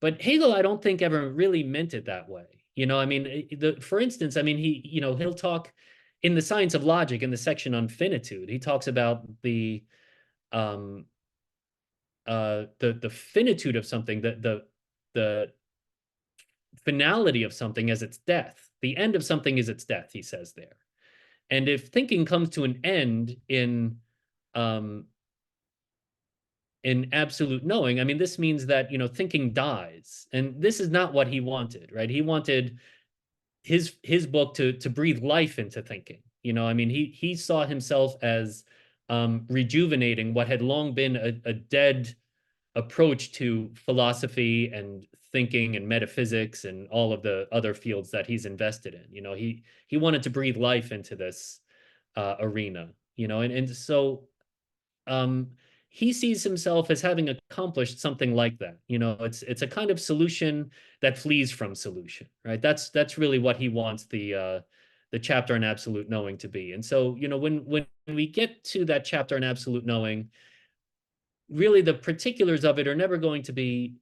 But Hegel, I don't think ever really meant it that way. I mean, for instance, I mean, he'll talk in the Science of Logic, in the section on finitude. He talks about um, the finitude of something, the finality of something as its death. The end of something is its death, he says there. And if thinking comes to an end um, in absolute knowing, I mean, this means that thinking dies, and this is not what he wanted, right? He wanted his book to breathe life into thinking. I mean, he saw himself as rejuvenating what had long been a dead approach to philosophy and thinking and metaphysics and all of the other fields that he's invested in. He wanted to breathe life into this arena. And so um, he sees himself as having accomplished something like that. It's a kind of solution that flees from solution, right? That's really what he wants the chapter on absolute knowing to be. And so when we get to that chapter on absolute knowing, really the particulars of it are never going to be,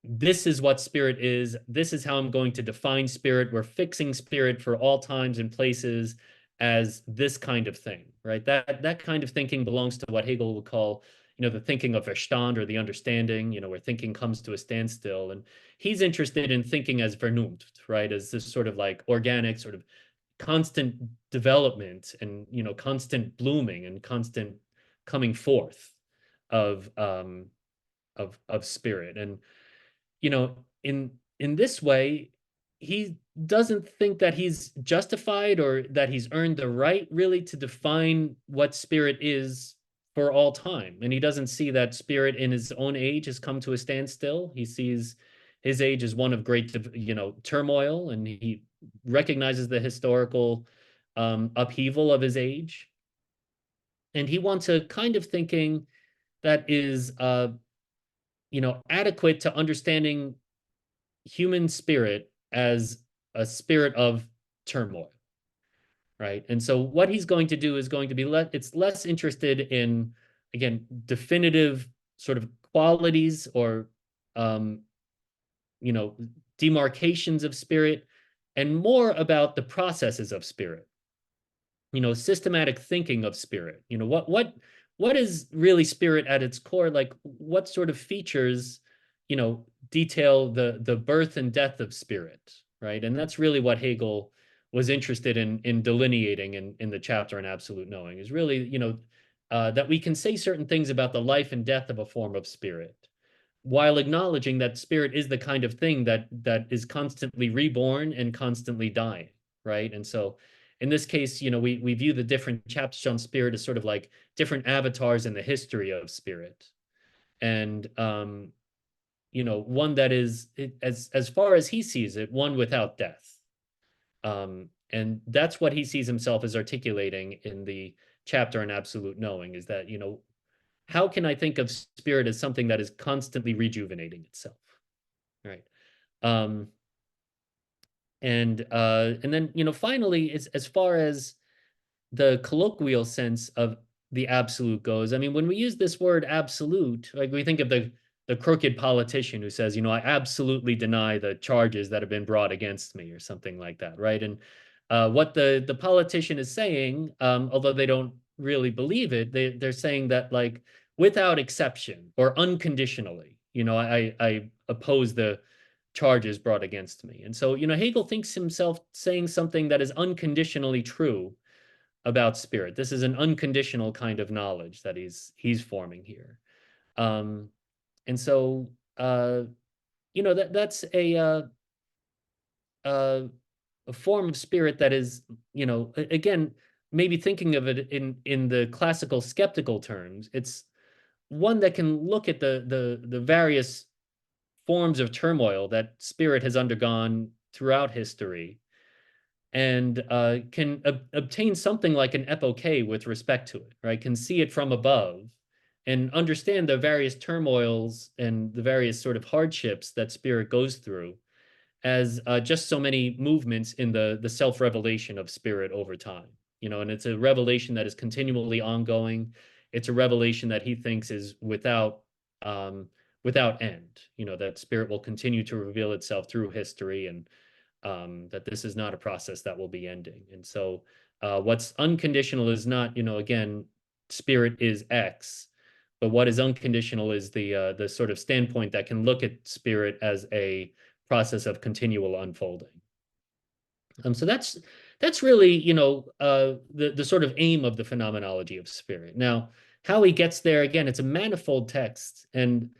this is what spirit is. This is how I'm going to define spirit. We're fixing spirit for all times and places as this kind of thing, right? That kind of thinking belongs to what Hegel would call, the thinking of Verstand, or the understanding, where thinking comes to a standstill. And he's interested in thinking as Vernunft, right? As this sort of like organic, sort of constant development, and constant blooming and constant coming forth of spirit. And in this way, he doesn't think that he's justified or that he's earned the right really to define what spirit is for all time. And he doesn't see that spirit in his own age has come to a standstill. He sees his age as one of great, turmoil, and he recognizes the historical upheaval of his age. And he wants a kind of thinking that is adequate to understanding human spirit as a spirit of turmoil, right? And so what he's going to do is going to be it's less interested in, again, definitive sort of qualities or demarcations of spirit, and more about the processes of spirit, systematic thinking of spirit. What is really spirit at its core? Like, what sort of features, detail the birth and death of spirit, right? And that's really what Hegel was interested in delineating in the chapter on absolute knowing, is really, that we can say certain things about the life and death of a form of spirit, while acknowledging that spirit is the kind of thing that is constantly reborn and constantly dying, right? And so in this case, we view the different chapters on spirit as sort of like different avatars in the history of spirit. And one that is, as far as he sees it, one without death. And that's what he sees himself as articulating in the chapter on absolute knowing, is that, how can I think of spirit as something that is constantly rejuvenating itself, right? And then, finally, as far as the colloquial sense of the absolute goes, I mean, when we use this word absolute, like, we think of the crooked politician who says, I absolutely deny the charges that have been brought against me, or something like that, right? And what the politician is saying, although they don't really believe it, they're saying that, like, without exception or unconditionally, I oppose the charges brought against me. And so, Hegel thinks himself saying something that is unconditionally true about spirit. This is an unconditional kind of knowledge that he's forming here. And so, that's a form of spirit that is, again, maybe thinking of it in the classical skeptical terms, it's one that can look at the various forms of turmoil that spirit has undergone throughout history, and can obtain something like an epoche with respect to it, right? Can see it from above and understand the various turmoils and the various sort of hardships that spirit goes through as just so many movements in the self-revelation of spirit over time. And it's a revelation that is continually ongoing. It's a revelation that he thinks is without end, that spirit will continue to reveal itself through history, and that this is not a process that will be ending. And so what's unconditional is not, again, spirit is X, but what is unconditional is the sort of standpoint that can look at spirit as a process of continual unfolding. So that's really, the sort of aim of the phenomenology of spirit. Now, how he gets there, again, it's a manifold text, and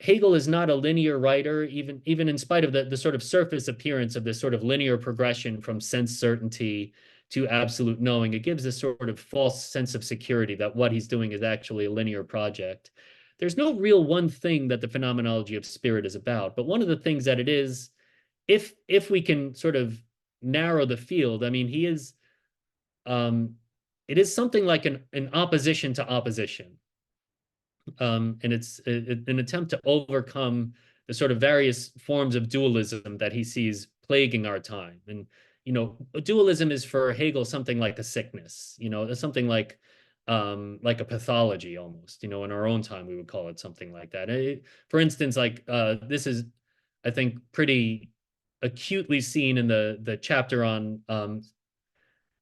Hegel is not a linear writer, even in spite of the sort of surface appearance of this sort of linear progression from sense certainty to absolute knowing. It gives this sort of false sense of security that what he's doing is actually a linear project. There's no real one thing that the phenomenology of spirit is about, but one of the things that it is, if we can sort of narrow the field, I mean, it is something like an opposition to opposition. And it's an attempt to overcome the sort of various forms of dualism that he sees plaguing our time. And, dualism is for Hegel something like a sickness, something like like a pathology almost. In our own time, we would call it something like that. For instance, like this is, I think, pretty acutely seen in the chapter on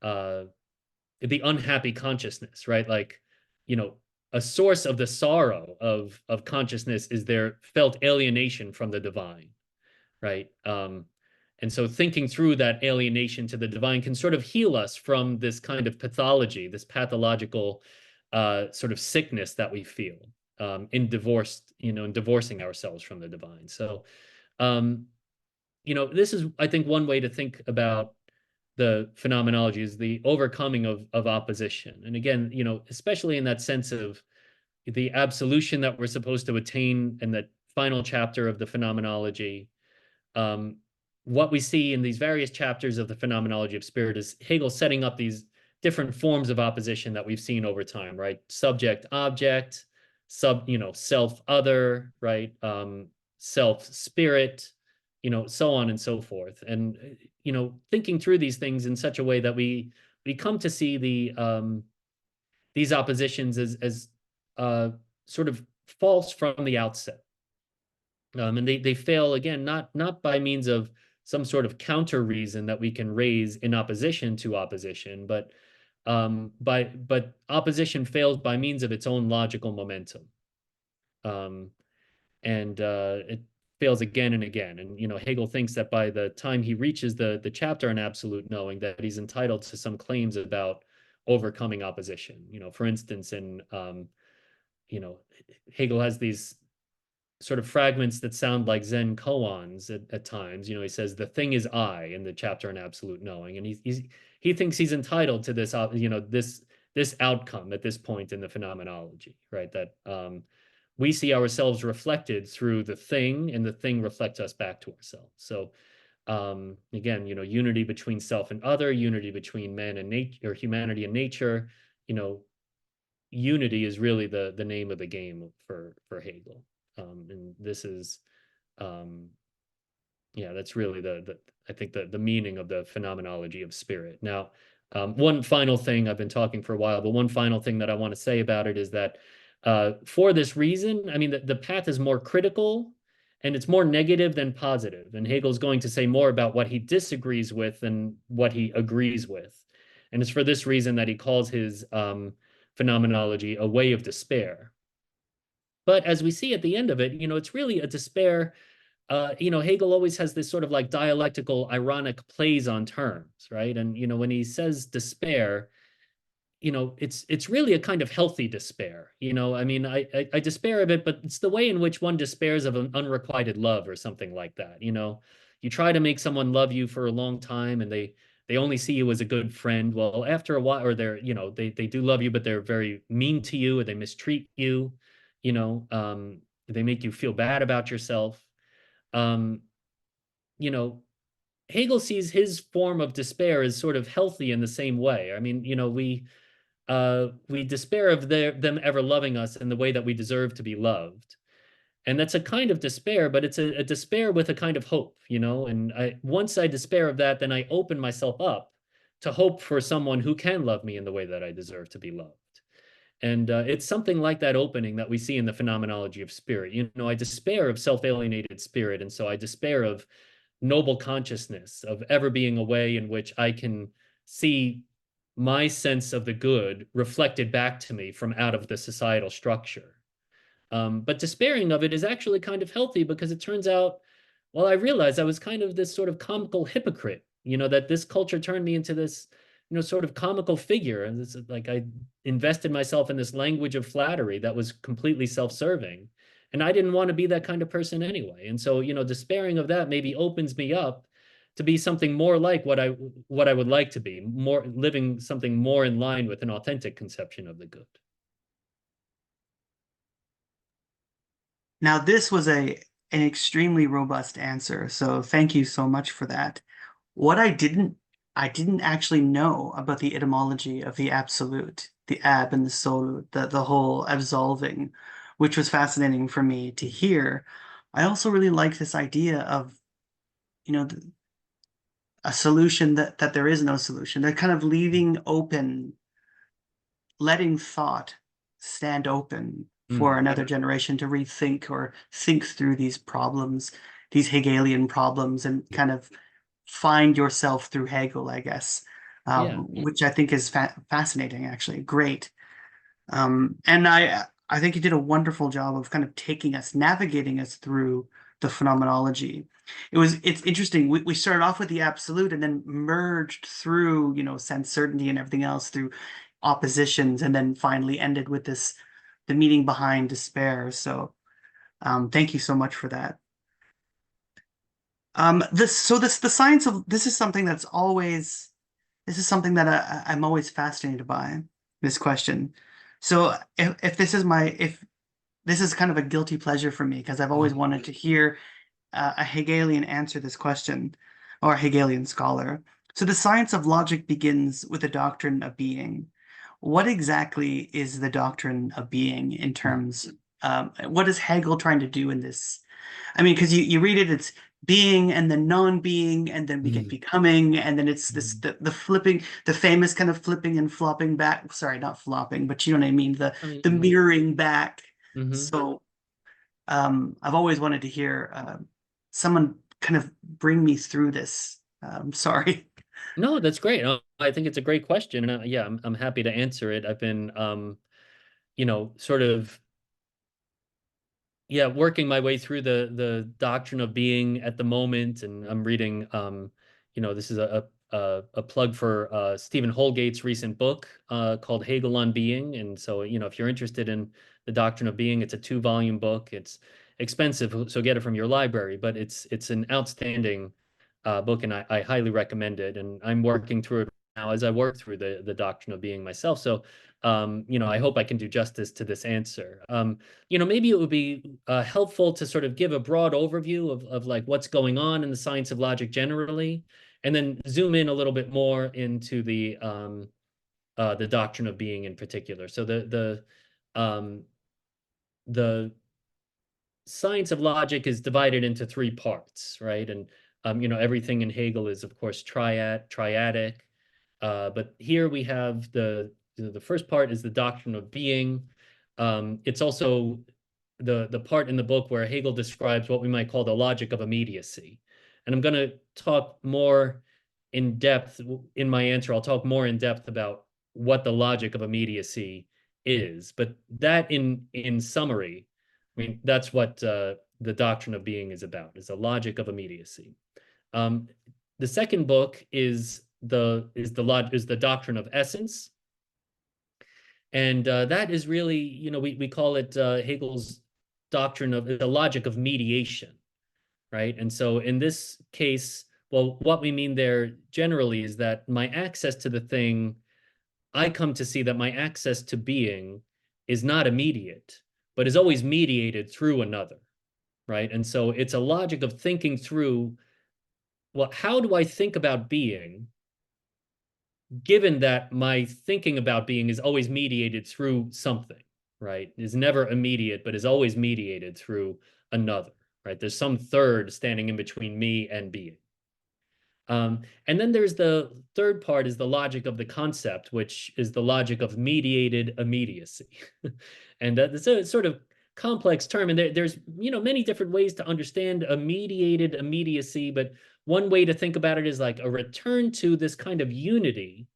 uh, the unhappy consciousness, right? Like, a source of the sorrow of consciousness is their felt alienation from the divine, right? And so thinking through that alienation to the divine can sort of heal us from this kind of pathology, this pathological sort of sickness that we feel in divorcing ourselves from the divine. So, um, this is, I think, one way to think about the phenomenology is the overcoming of opposition. And again, especially in that sense of the absolution that we're supposed to attain in the final chapter of the phenomenology. um, what we see in these various chapters of the Phenomenology of Spirit is Hegel setting up these different forms of opposition that we've seen over time, right? Subject, object, self other, right? Self spirit, so on and so forth. And, thinking through these things in such a way that we come to see these oppositions as uh, sort of false from the outset. And they fail again, not by means of some sort of counter reason that we can raise in opposition to opposition, but opposition fails by means of its own logical momentum. Um, and it fails again and again. And Hegel thinks that by the time he reaches the chapter on absolute knowing, that he's entitled to some claims about overcoming opposition. For instance, in you know, Hegel has these sort of fragments that sound like Zen koans at times. He says the thing is I in the chapter on absolute knowing, and he thinks he's entitled to this, this outcome at this point in the phenomenology, right? That we see ourselves reflected through the thing, and the thing reflects us back to ourselves. So again, unity between self and other, unity between man and nature, or humanity and nature. Unity is really the name of the game for Hegel. And this is, yeah, that's really I think the meaning of the phenomenology of spirit. Now, one final thing, I've been talking for a while, but one final thing that I want to say about it is that for this reason, I mean, the path is more critical and it's more negative than positive. And Hegel's going to say more about what he disagrees with than what he agrees with. And it's for this reason that he calls his phenomenology a way of despair. But as we see at the end of it, it's really a despair. Hegel always has this sort of like dialectical, ironic plays on terms, right? And when he says despair, it's really a kind of healthy despair. I mean, I despair of it, but it's the way in which one despairs of an unrequited love or something like that. You try to make someone love you for a long time, and they only see you as a good friend. Well, after a while, or they do love you, but they're very mean to you, or they mistreat you. you know, um, they make you feel bad about yourself. Um, you know, Hegel sees his form of despair as sort of healthy in the same way. I mean, we despair of them ever loving us in the way that we deserve to be loved. And that's a kind of despair, but it's a despair with a kind of hope, and once I despair of that, then I open myself up to hope for someone who can love me in the way that I deserve to be loved. And it's something like that opening that we see in the phenomenology of spirit. I despair of self-alienated spirit. And so I despair of noble consciousness, of ever being a way in which I can see my sense of the good reflected back to me from out of the societal structure. But despairing of it is actually kind of healthy, because it turns out, well, I realized I was kind of this sort of comical hypocrite, that this culture turned me into this, sort of comical figure. And it's like I invested myself in this language of flattery that was completely self-serving. And I didn't want to be that kind of person anyway. And so, despairing of that maybe opens me up to be something more like what I would like to be, more living something more in line with an authentic conception of the good. Now, this was an extremely robust answer, so thank you so much for that. What I didn't actually know about the etymology of the absolute, the ab and the solut, the whole absolving, which was fascinating for me to hear. I also really like this idea of, a solution that there is no solution. They're kind of leaving open letting thought stand open for Mm. another generation to rethink or think through these problems, these Hegelian problems, and kind of find yourself through Hegel, I guess, Yeah. which I think is fascinating, actually. Great. And I think you did a wonderful job of kind of taking us, navigating us through the phenomenology. It's interesting. We started off with the absolute and then merged through, sense certainty and everything else through oppositions, and then finally ended with the meaning behind despair. So thank you so much for that. The science of this is something that's always this is something that I'm always fascinated by, this question. So if this is kind of a guilty pleasure for me because I've always Mhm. wanted to hear a Hegelian answer this question, or a Hegelian scholar. So the science of logic begins with the doctrine of being. What exactly is the doctrine of being in terms, what is Hegel trying to do in this? I mean, because you read it, it's being and then non-being, and then we get Mhm. becoming, and then it's this Mhm. the flipping, the famous kind of flipping and flopping back. Sorry, not flopping, but you know what I mean, the I mean, the mirroring back. mhm. So I've always wanted to hear someone kind of bring me through this. Sorry. No, that's great. I think it's a great question, and yeah, I'm happy to answer it. I've been, sort of, yeah, working my way through the doctrine of being at the moment, and I'm reading, this is a plug for Stephen Holgate's recent book called Hegel on Being. And so, if you're interested in the doctrine of being, it's a 2-volume book. It's expensive, so get it from your library, but it's an outstanding book, and I highly recommend it. And I'm working through it now as I work through the doctrine of being myself. So, I hope I can do justice to this answer. Maybe it would be helpful to sort of give a broad overview of like what's going on in the science of logic generally, and then zoom in a little bit more into the doctrine of being in particular. So um, the science of logic is divided into 3 parts, right? And everything in Hegel is, of course, triadic. But here we have the first part is the doctrine of being. It's also the part in the book where Hegel describes what we might call the logic of immediacy. And I'm going to talk more in depth in my answer. I'll talk more in depth about what the logic of immediacy is. But that in summary, I mean, that's what the doctrine of being is about, is the logic of immediacy. Um, the second book is the doctrine of essence, and that is really, we call it Hegel's doctrine of the logic of mediation, right? And so in this case, well, what we mean there generally is that my access to the thing, I come to see that my access to being is not immediate, but is always mediated through another, right? And so it's a logic of thinking through, well, how do I think about being, given that my thinking about being is always mediated through something, right? Is never immediate, but is always mediated through another, right? There's some third standing in between me and being. And then there's the third part is the logic of the concept, which is the logic of mediated immediacy. And it's a sort of complex term, and there's many different ways to understand a mediated immediacy, but one way to think about it is like a return to this kind of unity.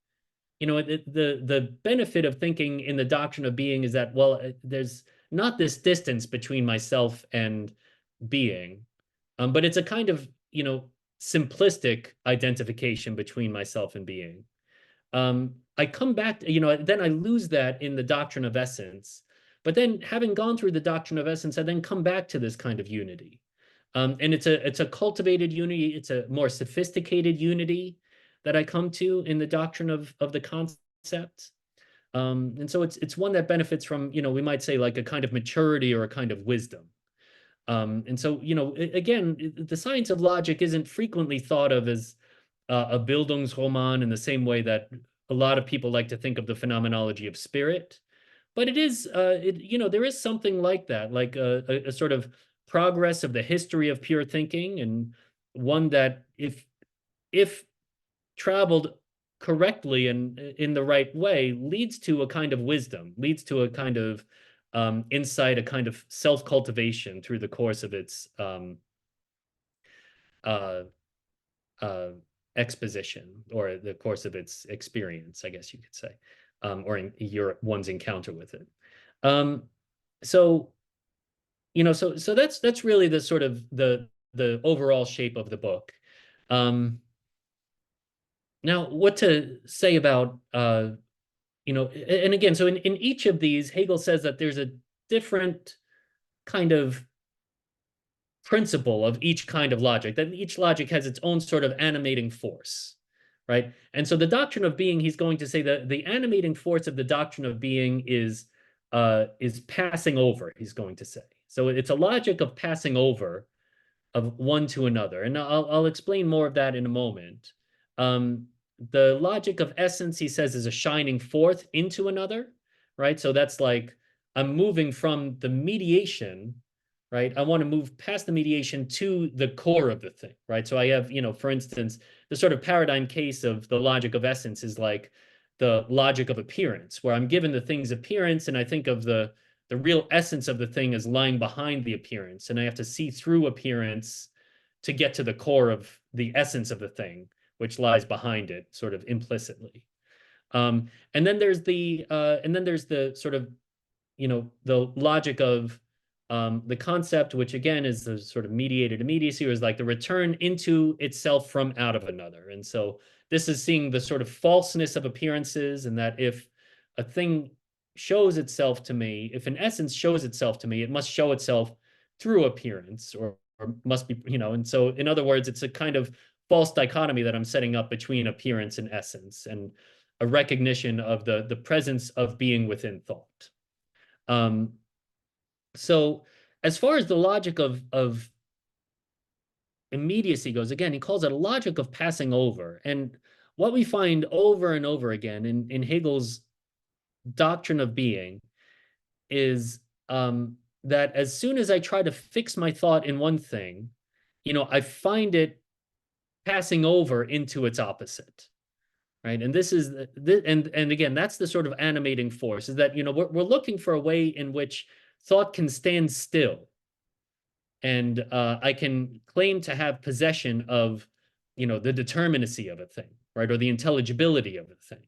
The benefit of thinking in the doctrine of being is that, well, there's not this distance between myself and being, but it's a kind of simplistic identification between myself and being. I come back to, then I lose that in the doctrine of essence. But then having gone through the doctrine of essence, I then come back to this kind of unity. And it's a cultivated unity, it's a more sophisticated unity that I come to in the doctrine of the concept. And so it's one that benefits from, we might say like a kind of maturity or a kind of wisdom. And so, again, the science of logic isn't frequently thought of as a Bildungsroman in the same way that a lot of people like to think of the phenomenology of spirit. But it is, there is something like that, like a sort of progress of the history of pure thinking, and one that if traveled correctly and in the right way leads to a kind of wisdom, leads to a kind of insight, a kind of self-cultivation through the course of its uh, uh, exposition, or the course of its experience, I guess you could say, or in one's encounter with it. So so that's really the sort of the overall shape of the book. Now, what to say about and again, so in each of these, Hegel says that there's a different kind of principle of each kind of logic, that each logic has its own sort of animating force, right? And so the doctrine of being, he's going to say that the animating force of the doctrine of being is passing over, he's going to say. So it's a logic of passing over of one to another. And I'll explain more of that in a moment. The logic of essence, he says, is a shining forth into another, right? So that's like, I'm moving from the mediation, right? I want to move past the mediation to the core of the thing, right? So I have, for instance, the sort of paradigm case of the logic of essence is like the logic of appearance, where I'm given the thing's appearance and I think of the real essence of the thing as lying behind the appearance, and I have to see through appearance to get to the core of the essence of the thing, which lies behind it, sort of implicitly. And then there's the sort of the logic of the concept, which again is the sort of mediated immediacy, or is like the return into itself from out of another. And so this is seeing the sort of falseness of appearances, and that if a thing shows itself to me, if an essence shows itself to me, it must show itself through appearance, or must be, and so in other words, it's a kind of false dichotomy that I'm setting up between appearance and essence, and a recognition of the presence of being within thought. So as far as the logic of immediacy goes, again, he calls it a logic of passing over. And what we find over and over again in Hegel's doctrine of being is that as soon as I try to fix my thought in one thing, I find it passing over into its opposite. Right. And this is and again, that's the sort of animating force, is that, we're looking for a way in which thought can stand still. And I can claim to have possession of, the determinacy of a thing, right? Or the intelligibility of a thing,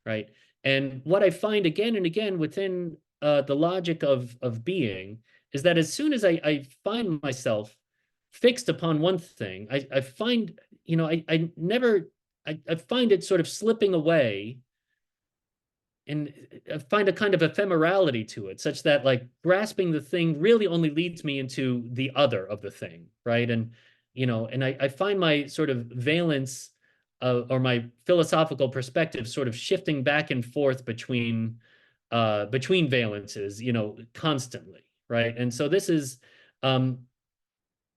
right? And what I find again and again within the logic of being is that as soon as I find myself fixed upon one thing, I find, I never, I find it sort of slipping away, and I find a kind of ephemerality to it, such that like grasping the thing really only leads me into the other of the thing, right? And and I find my sort of valence or my philosophical perspective sort of shifting back and forth between valences, constantly, right? And so this is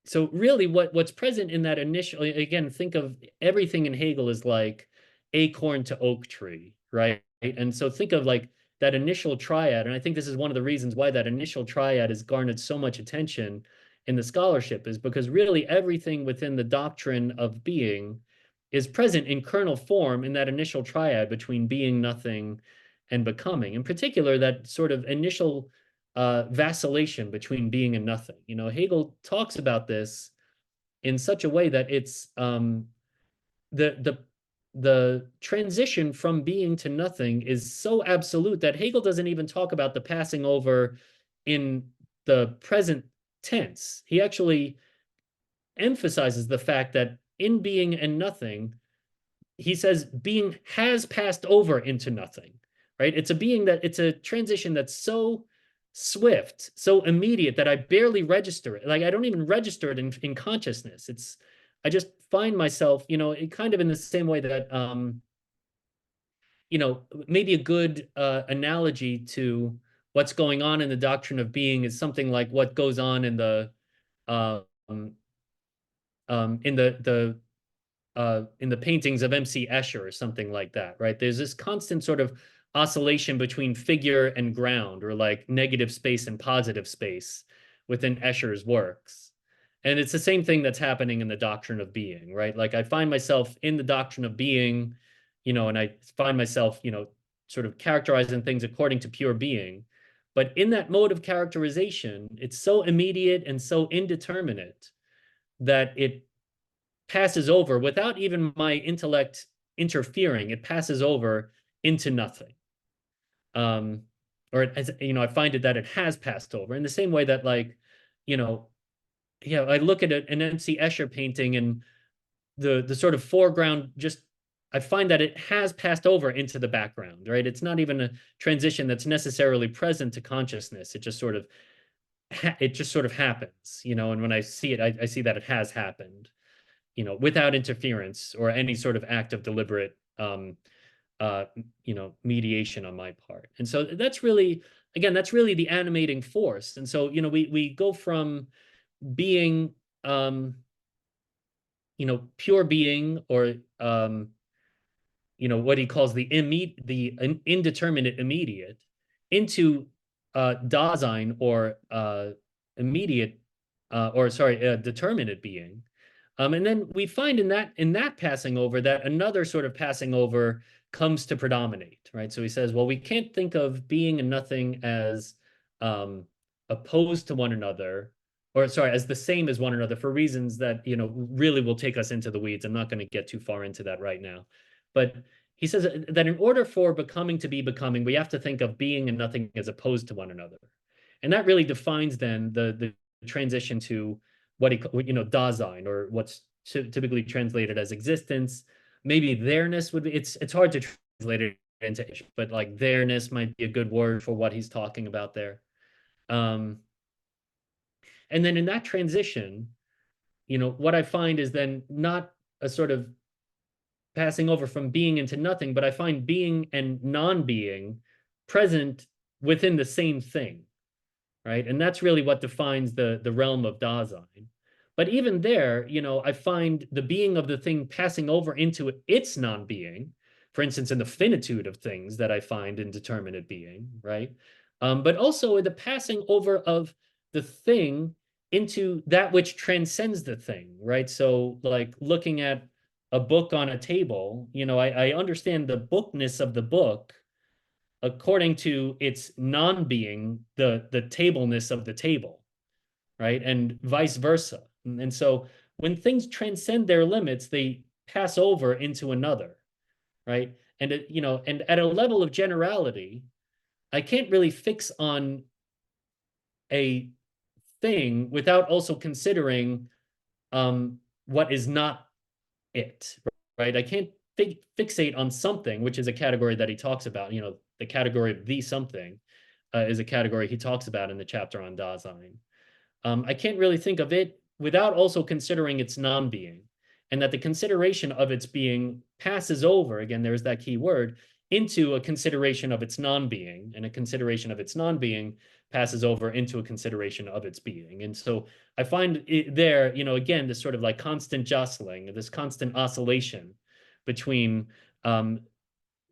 so really what's present in that initial, again, think of everything in Hegel as like acorn to oak tree, right? And so think of like that initial triad. And I think this is one of the reasons why that initial triad has garnered so much attention in the scholarship, is because really everything within the doctrine of being is present in kernel form in that initial triad between being, nothing, and becoming. In particular, that sort of initial vacillation between being and nothing. Hegel talks about this in such a way that it's the transition from being to nothing is so absolute that Hegel doesn't even talk about the passing over in the present tense. He actually emphasizes the fact that in being and nothing, he says being has passed over into nothing, right? It's a transition that's so swift, so immediate that I barely register it. Like I don't even register it in consciousness. I just find myself, it kind of in the same way that, maybe a good analogy to what's going on in the doctrine of being is something like what goes on in the um, in the paintings of MC Escher or something like that, right? There's this constant sort of oscillation between figure and ground, or like negative space and positive space within Escher's works. And it's the same thing that's happening in the doctrine of being, right? Like I find myself in the doctrine of being, and I find myself, sort of characterizing things according to pure being. But in that mode of characterization, it's so immediate and so indeterminate that it passes over without even my intellect interfering. It passes over into nothing. Or as I find it that it has passed over in the same way that, like, I look at an MC Escher painting, and the sort of foreground, just I find that it has passed over into the background, right? It's not even a transition that's necessarily present to consciousness. It just sort of happens, and when I see it, I see that it has happened, without interference or any sort of act of deliberate mediation on my part. And so that's really the animating force. And so, we go from being pure being, or what he calls the indeterminate immediate, into Dasein, or immediate, determinate being. And then we find in that passing over that another sort of passing over comes to predominate, right? So he says, well, we can't think of being and nothing as opposed to one another, or as the same as one another, for reasons that, really will take us into the weeds. I'm not going to get too far into that right now. But he says that in order for becoming to be becoming, we have to think of being and nothing as opposed to one another. And that really defines then the transition to what Dasein, or what's typically translated as existence. Maybe there-ness would be, it's hard to translate it into, but like there-ness might be a good word for what he's talking about there. And then in that transition, what I find is then not a sort of passing over from being into nothing, but I find being and non-being present within the same thing, right? And that's really what defines the realm of Dasein. But even there, I find the being of the thing passing over into its non-being, for instance, in the finitude of things that I find in determinate being, right? But also in the passing over of the thing into that which transcends the thing, right? So, like, looking at a book on a table, I understand the bookness of the book according to its non-being, the tableness of the table, right? And vice versa. And so when things transcend their limits, they pass over into another, right? And and at a level of generality, I can't really fix on a thing without also considering what is not it, right? I can't fixate on something, which is a category that he talks about. The category of the something is a category he talks about in the chapter on Dasein. I can't really think of it without also considering its non-being, and that the consideration of its being passes over, again, there's that key word, into a consideration of its non-being, and a consideration of its non-being passes over into a consideration of its being. And so I find it there, again, this sort of like constant jostling, this constant oscillation between the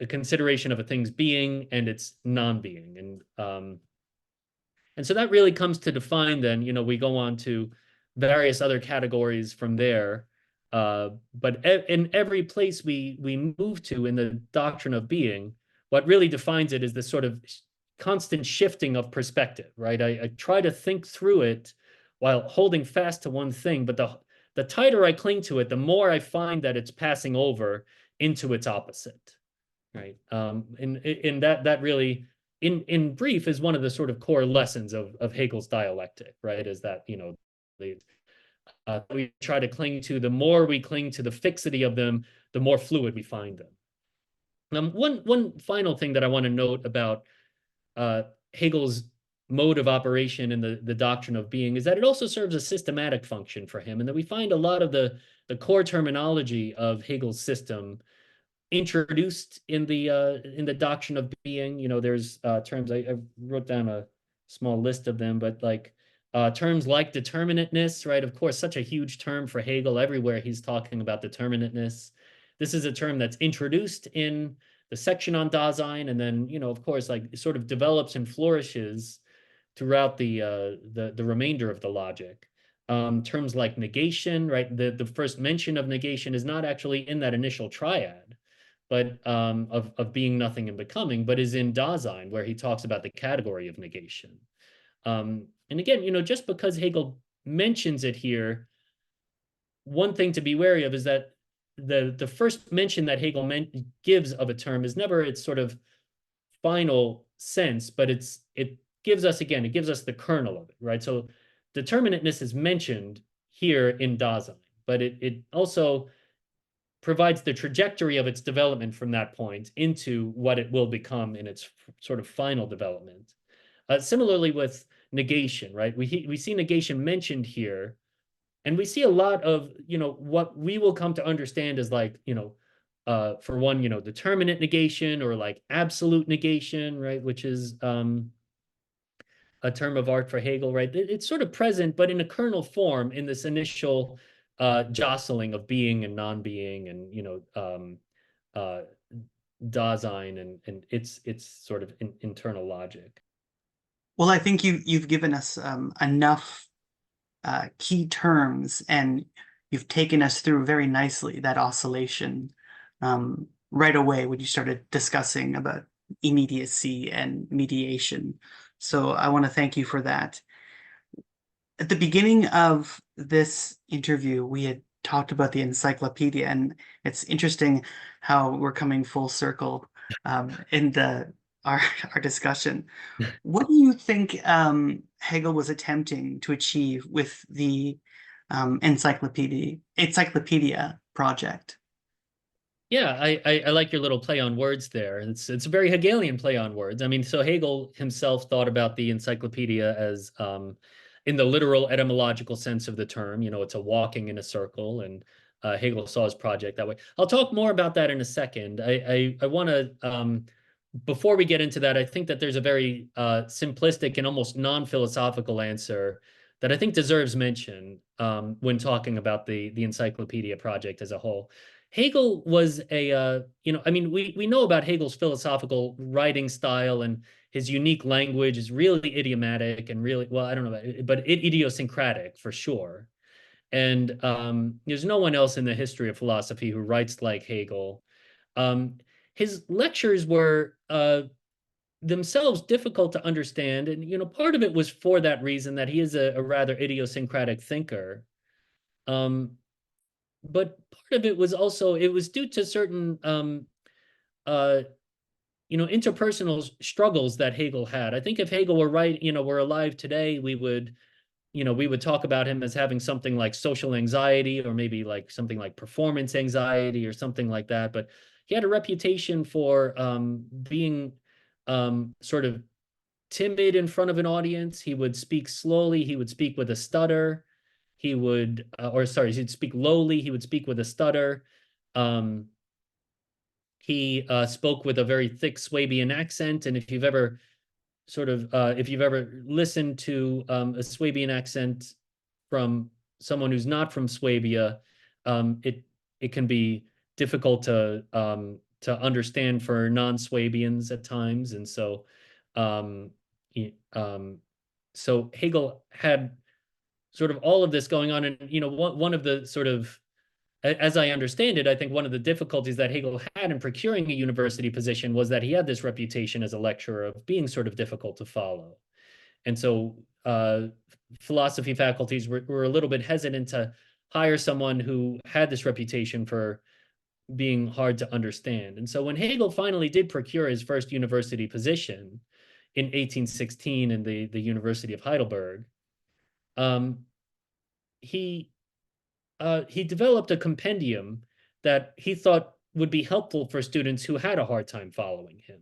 consideration of a thing's being and its non-being. And so that really comes to define then, we go on to various other categories from there. But in every place we move to in the doctrine of being, what really defines it is this sort of constant shifting of perspective, right? I try to think through it while holding fast to one thing, but the tighter I cling to it, the more I find that it's passing over into its opposite, right? And that really, in brief, is one of the sort of core lessons of Hegel's dialectic, right? Is that, we try to cling to, the more we cling to the fixity of them, the more fluid we find them. One final thing that I want to note about Hegel's mode of operation in the doctrine of being is that it also serves a systematic function for him, and that we find a lot of the core terminology of Hegel's system introduced in the doctrine of being. There's terms, I wrote down a small list of them, but like terms like determinateness, right? Of course, such a huge term for Hegel. Everywhere he's talking about determinateness. This is a term that's introduced in the section on Dasein, and then, of course, like it sort of develops and flourishes throughout the remainder of the logic. Terms like negation, right? The first mention of negation is not actually in that initial triad, but of being, nothing, and becoming, but is in Dasein, where he talks about the category of negation. And again, just because Hegel mentions it here, one thing to be wary of is that the first mention that Hegel gives of a term is never its sort of final sense, but it gives us the kernel of it, right? So determinateness is mentioned here in Dasein, but it also provides the trajectory of its development from that point into what it will become in its sort of final development. Similarly with negation, right? We see negation mentioned here, and we see a lot of, what we will come to understand as like, for one, determinate negation, or like absolute negation, right? Which is a term of art for Hegel, right? It's sort of present, but in a kernel form in this initial jostling of being and non-being, and Dasein and its sort of internal logic. Well, I think you've given us enough key terms, and you've taken us through very nicely that oscillation right away when you started discussing about immediacy and mediation. So I want to thank you for that. At the beginning of this interview, we had talked about the Encyclopedia, and it's interesting how we're coming full circle in our discussion. What do you think Hegel was attempting to achieve with the Encyclopedia project? Yeah, I like your little play on words there. It's a very Hegelian play on words. I mean, so Hegel himself thought about the Encyclopedia as in the literal etymological sense of the term, it's a walking in a circle, and Hegel saw his project that way. I'll talk more about that in a second. I want to before we get into that, I think that there's a very simplistic and almost non-philosophical answer that I think deserves mention when talking about the Encyclopedia project as a whole. Hegel was I mean, we know about Hegel's philosophical writing style, and his unique language is really idiomatic and really, well, I don't know, but idiosyncratic for sure. And there's no one else in the history of philosophy who writes like Hegel. Um, his lectures were themselves difficult to understand, and part of it was for that reason, that he is a rather idiosyncratic thinker. Um, but part of it was also, it was due to certain uh interpersonal struggles that Hegel had. I think if Hegel were alive today, we would talk about him as having something like social anxiety, or maybe like something like performance anxiety or something like that. But he had a reputation for being sort of timid in front of an audience. He would speak slowly. He would speak with a stutter. He'd speak lowly. He would speak with a stutter. He spoke with a very thick Swabian accent. And if you've ever listened to a Swabian accent from someone who's not from Swabia, it can be difficult to understand for non-Swabians at times. And so um, so Hegel had sort of all of this going on. And one of the sort of, as I understand it, I think one of the difficulties that Hegel had in procuring a university position was that he had this reputation as a lecturer of being sort of difficult to follow. And so philosophy faculties were a little bit hesitant to hire someone who had this reputation for being hard to understand. And so when Hegel finally did procure his first university position in 1816 in the University of Heidelberg, he developed a compendium that he thought would be helpful for students who had a hard time following him.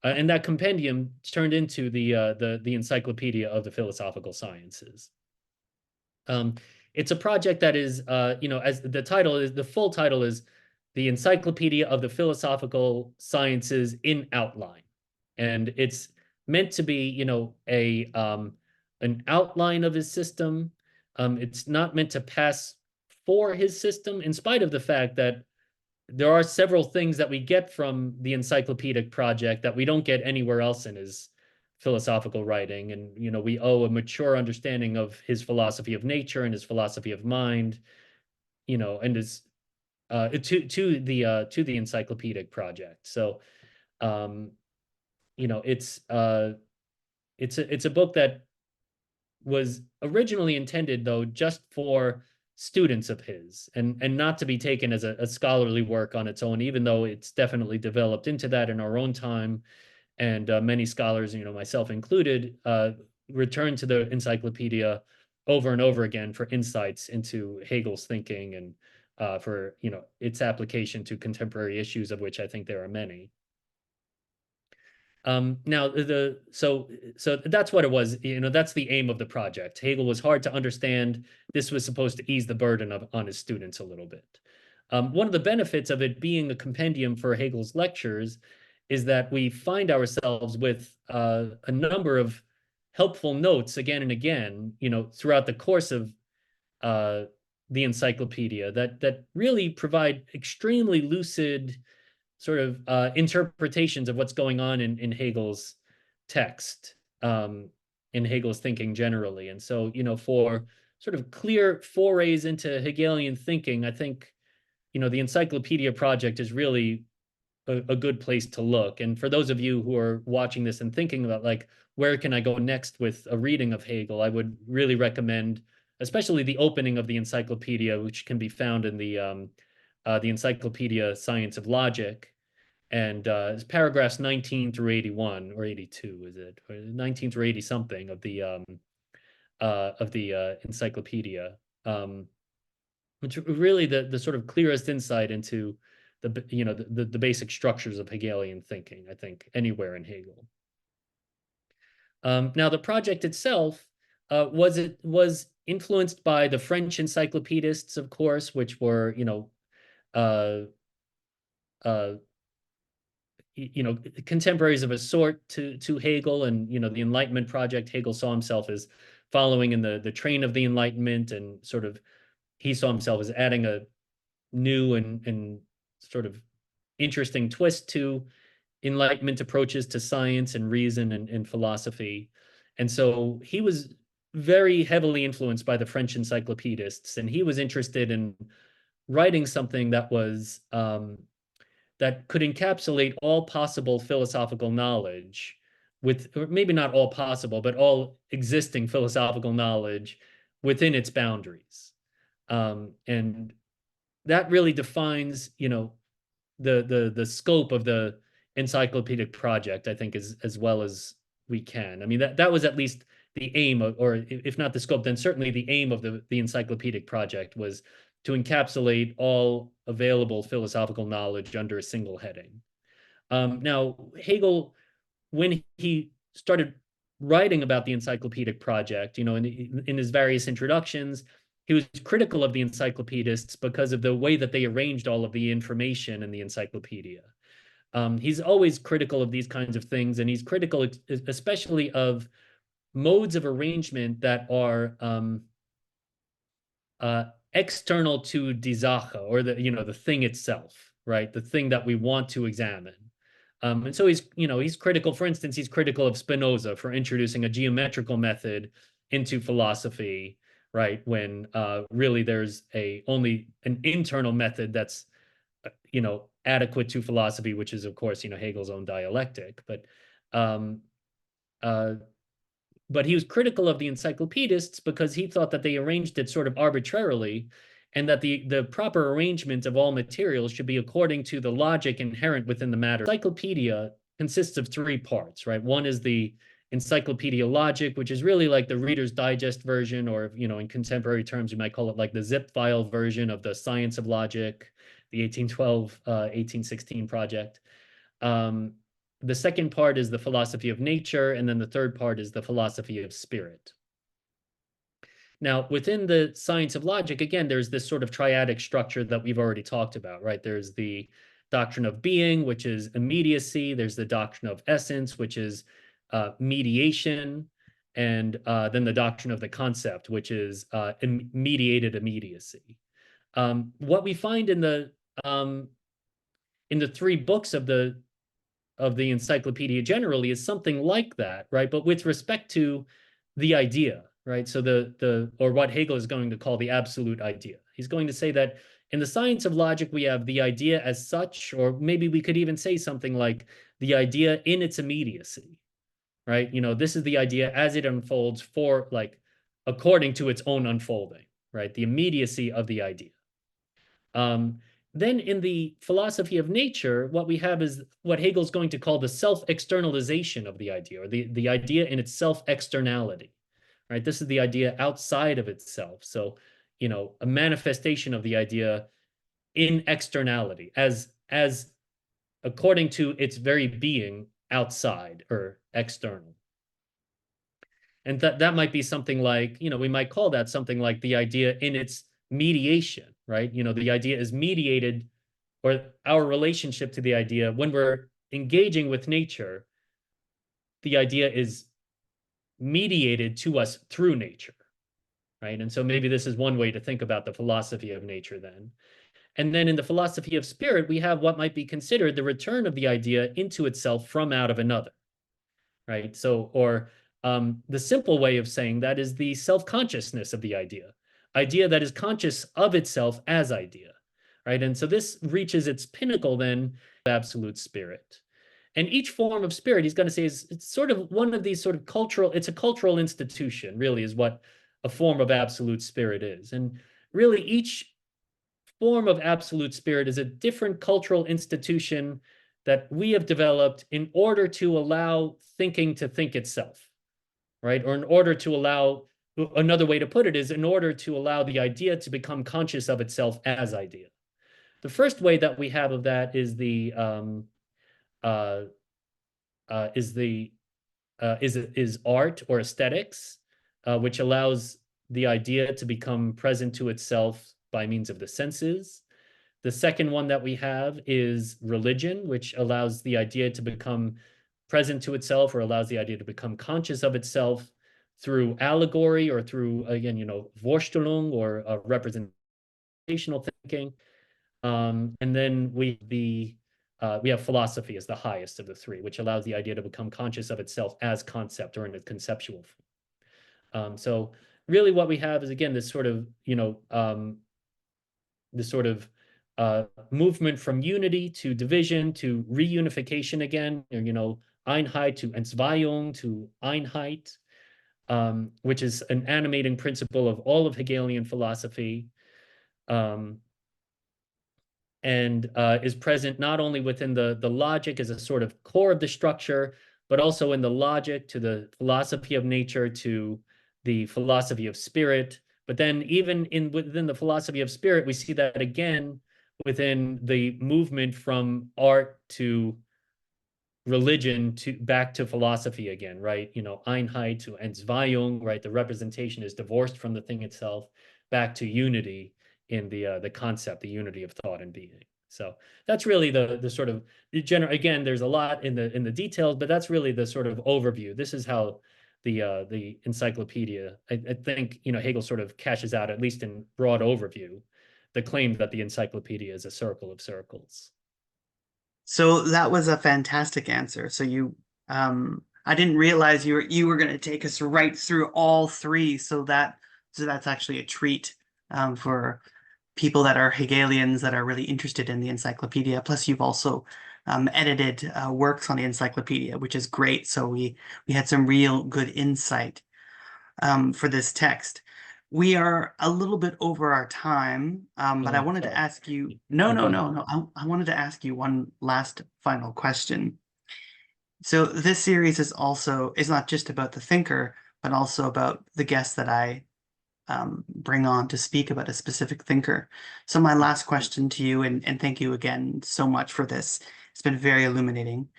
And that compendium turned into the Encyclopedia of the Philosophical Sciences. It's a project that is, as the full title is the Encyclopedia of the Philosophical Sciences in Outline. And it's meant to be, an outline of his system. It's not meant to pass for his system, in spite of the fact that there are several things that we get from the encyclopedic project that we don't get anywhere else in his philosophical writing. And, we owe a mature understanding of his philosophy of nature and his philosophy of mind, and his to the Encyclopedic project. So you know, it's a book that was originally intended, though, just for students of his, and not to be taken as a scholarly work on its own, even though it's definitely developed into that in our own time. And many scholars, you know, myself included, return to the Encyclopedia over and over again for insights into Hegel's thinking, and for, you know, its application to contemporary issues, of which I think there are many. Now, so that's what it was. You know, that's the aim of the project. Hegel was hard to understand. This was supposed to ease the burden on his students a little bit. One of the benefits of it being a compendium for Hegel's lectures is that we find ourselves with a number of helpful notes again and again, you know, throughout the course of the encyclopedia, that really provide extremely lucid sort of interpretations of what's going on in Hegel's text, in Hegel's thinking generally. And so, you know, for sort of clear forays into Hegelian thinking, I think, you know, the Encyclopedia project is really a good place to look. And for those of you who are watching this and thinking about, like, where can I go next with a reading of Hegel, I would really recommend, especially the opening of the Encyclopedia, which can be found in the Encyclopedia Science of Logic. And it's paragraphs 19 through 81, or 82, is it? Or 19 through 80 something of the Encyclopedia, which really the sort of clearest insight into the, you know, the basic structures of Hegelian thinking, I think, anywhere in Hegel. Now, the project itself was influenced by the French encyclopedists, of course, which were, you know, contemporaries of a sort to Hegel. And, you know, the Enlightenment project, Hegel saw himself as following in the train of the Enlightenment, and sort of he saw himself as adding a new and sort of interesting twist to Enlightenment approaches to science and reason and philosophy. And so he was very heavily influenced by the French encyclopedists, and he was interested in writing something that was that could encapsulate all possible philosophical knowledge, with, or maybe not all possible, but all existing philosophical knowledge within its boundaries. And that really defines, you know, the scope of the encyclopedic project, I think, as well as we can. I mean, that was at least the aim of, or if not the scope, then certainly the aim of the encyclopedic project was to encapsulate all available philosophical knowledge under a single heading. Now, Hegel, when he started writing about the encyclopedic project, you know, in his various introductions, he was critical of the encyclopedists because of the way that they arranged all of the information in the encyclopedia. He's always critical of these kinds of things, and he's critical especially of modes of arrangement that are external to die Sache, or the, you know, the thing itself, right? The thing that we want to examine. And so he's, you know, he's critical, for instance, he's critical of Spinoza for introducing a geometrical method into philosophy, right? When really there's only an internal method that's, you know, adequate to philosophy, which is, of course, you know, Hegel's own dialectic. But he was critical of the encyclopedists because he thought that they arranged it sort of arbitrarily, and that the proper arrangement of all materials should be according to the logic inherent within the matter. Encyclopedia consists of three parts, right? One is the Encyclopedia Logic, which is really like the Reader's Digest version, or, you know, in contemporary terms, you might call it like the zip file version of the Science of Logic, the 1816 project. The second part is the Philosophy of Nature, and then the third part is the Philosophy of Spirit. Now, within the Science of Logic, again, there's this sort of triadic structure that we've already talked about, right? There's the doctrine of being, which is immediacy. There's the doctrine of essence, which is mediation. And then the doctrine of the concept, which is mediated immediacy. What we find in the three books of the encyclopedia generally is something like that, right? But with respect to the idea, right? So or what Hegel is going to call the absolute idea. He's going to say that In the science of logic, we have the idea as such, or maybe we could even say something like the idea in its immediacy, right? This is the idea as it unfolds for like according to its own unfolding, right? The immediacy of the idea. Then in the philosophy of nature, what we have is what Hegel's going to call the self-externalization of the idea, or the idea in its self-externality, right? This is the idea outside of itself. So, a manifestation of the idea in externality as according to its very being outside or external. And that might be something like, we might call that something like the idea in its mediation, right? The idea is mediated, or our relationship to the idea when we're engaging with nature, the idea is mediated to us through nature, right? And so maybe this is one way to think about the philosophy of nature then. And then in the philosophy of spirit, we have what might be considered the return of the idea into itself from out of another, right? So, or the simple way of saying that is the self-consciousness of the idea that is conscious of itself as idea, right? And so this reaches its pinnacle then, absolute spirit. And each form of spirit, he's going to say, it's sort of one of these sort of it's a cultural institution, really, is what a form of absolute spirit is. And really, each form of absolute spirit is a different cultural institution that we have developed in order to allow thinking to think itself, right? Or in order to allow, another way to put it is in order to allow the idea to become conscious of itself as idea. The first way that we have of that is art or aesthetics, which allows the idea to become present to itself by means of the senses. The second one that we have is religion, which allows the idea to become present to itself, or allows the idea to become conscious of itself through allegory, or through, again, Vorstellung, or representational thinking. And then we have philosophy as the highest of the three, which allows the idea to become conscious of itself as concept, or in a conceptual form. So really what we have is, again, this sort of, movement from unity to division to reunification again, or, Einheit to Entzweiung to Einheit, which is an animating principle of all of Hegelian philosophy, and is present not only within the logic as a sort of core of the structure, but also in the logic to the philosophy of nature to the philosophy of spirit. But then even within the philosophy of spirit, we see that again within the movement from art to religion to back to philosophy again, right? Einheit to Entzweiung, right? The representation is divorced from the thing itself, back to unity in the concept, the unity of thought and being. So that's really the sort of general. Again, there's a lot in the details, but that's really the sort of overview. This is how the encyclopedia, I think, Hegel sort of cashes out, at least in broad overview, the claim that the encyclopedia is a circle of circles. So that was a fantastic answer. So I didn't realize you were going to take us right through all three. So that's actually a treat for people that are Hegelians that are really interested in the encyclopedia. Plus, you've also edited works on the encyclopedia, which is great. So we had some real good insight for this text. We are a little bit over our time, but I wanted to ask you, no. I wanted to ask you one last final question. So this series is not just about the thinker, but also about the guests that I bring on to speak about a specific thinker. So my last question to you, and thank you again so much for this. It's been very illuminating.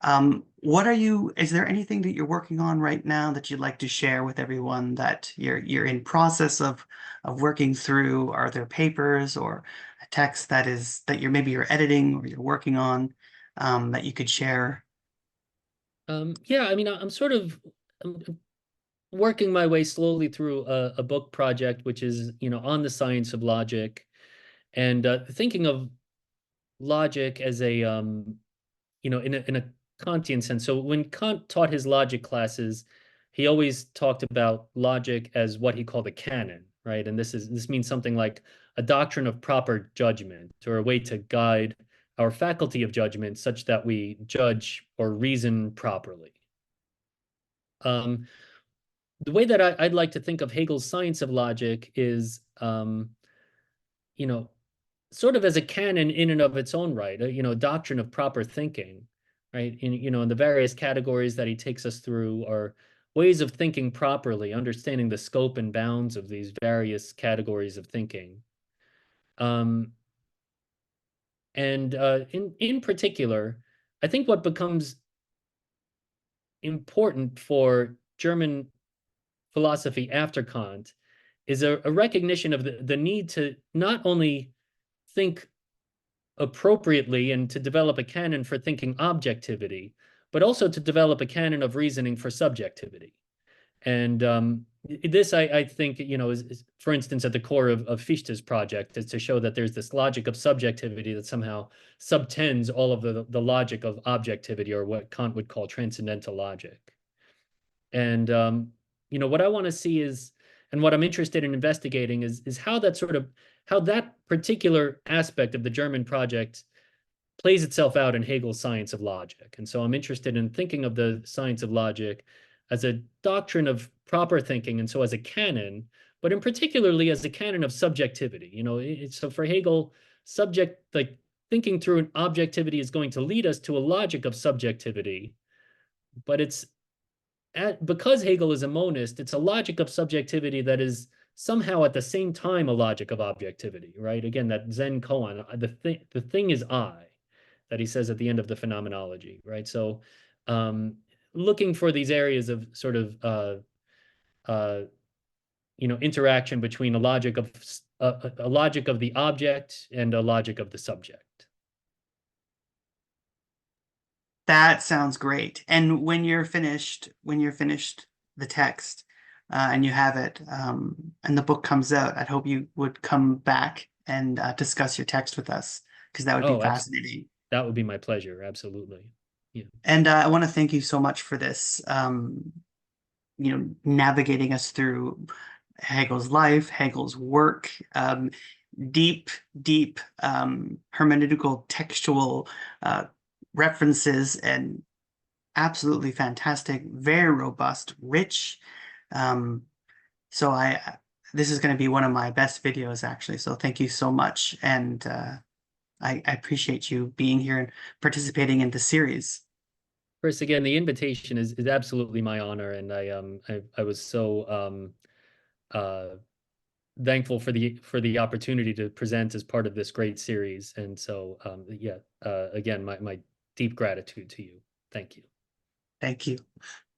Is there anything that you're working on right now that you'd like to share with everyone that you're in process of working through? Are there papers or a text that you're editing or you're working on that you could share? Yeah, I mean, I'm sort of working my way slowly through a book project, which is, on the science of logic, and thinking of logic as a, in a Kantian sense. So when Kant taught his logic classes, he always talked about logic as what he called a canon, right? And this means something like a doctrine of proper judgment, or a way to guide our faculty of judgment such that we judge or reason properly. The way that I'd like to think of Hegel's science of logic is, you know, sort of as a canon in and of its own right, doctrine of proper thinking, right? In the various categories that he takes us through are ways of thinking properly, understanding the scope and bounds of these various categories of thinking. In particular, I think what becomes important for German philosophy after Kant is a recognition of the need to not only think appropriately and to develop a canon for thinking objectivity, but also to develop a canon of reasoning for subjectivity. And this, I think, is, for instance, at the core of Fichte's project, is to show that there's this logic of subjectivity that somehow subtends all of the logic of objectivity, or what Kant would call transcendental logic. And what I want to see is, and what I'm interested in investigating is how that particular aspect of the German project plays itself out in Hegel's science of logic. And so I'm interested in thinking of the science of logic as a doctrine of proper thinking, and so as a canon, but in particularly as a canon of subjectivity. So for Hegel, thinking through an objectivity is going to lead us to a logic of subjectivity, but because Hegel is a monist, it's a logic of subjectivity that is somehow at the same time a logic of objectivity, right? Again, that Zen koan, the thing is I, that he says at the end of the Phenomenology, right? So looking for these areas of sort of interaction between a logic of the object and a logic of the subject. That sounds great. And when you're finished the text and you have it, and the book comes out, I'd hope you would come back and discuss your text with us, because that would be fascinating. That would be my pleasure. Absolutely. Yeah. And I want to thank you so much for this, navigating us through Hegel's life, Hegel's work, deep hermeneutical textual references, and absolutely fantastic, very robust, rich. So this is going to be one of my best videos, actually. So thank you so much. And I appreciate you being here and participating in the series. First, again, the invitation is absolutely my honor, and I was so thankful for the opportunity to present as part of this great series. And so again, my deep gratitude to you. Thank you. Thank you.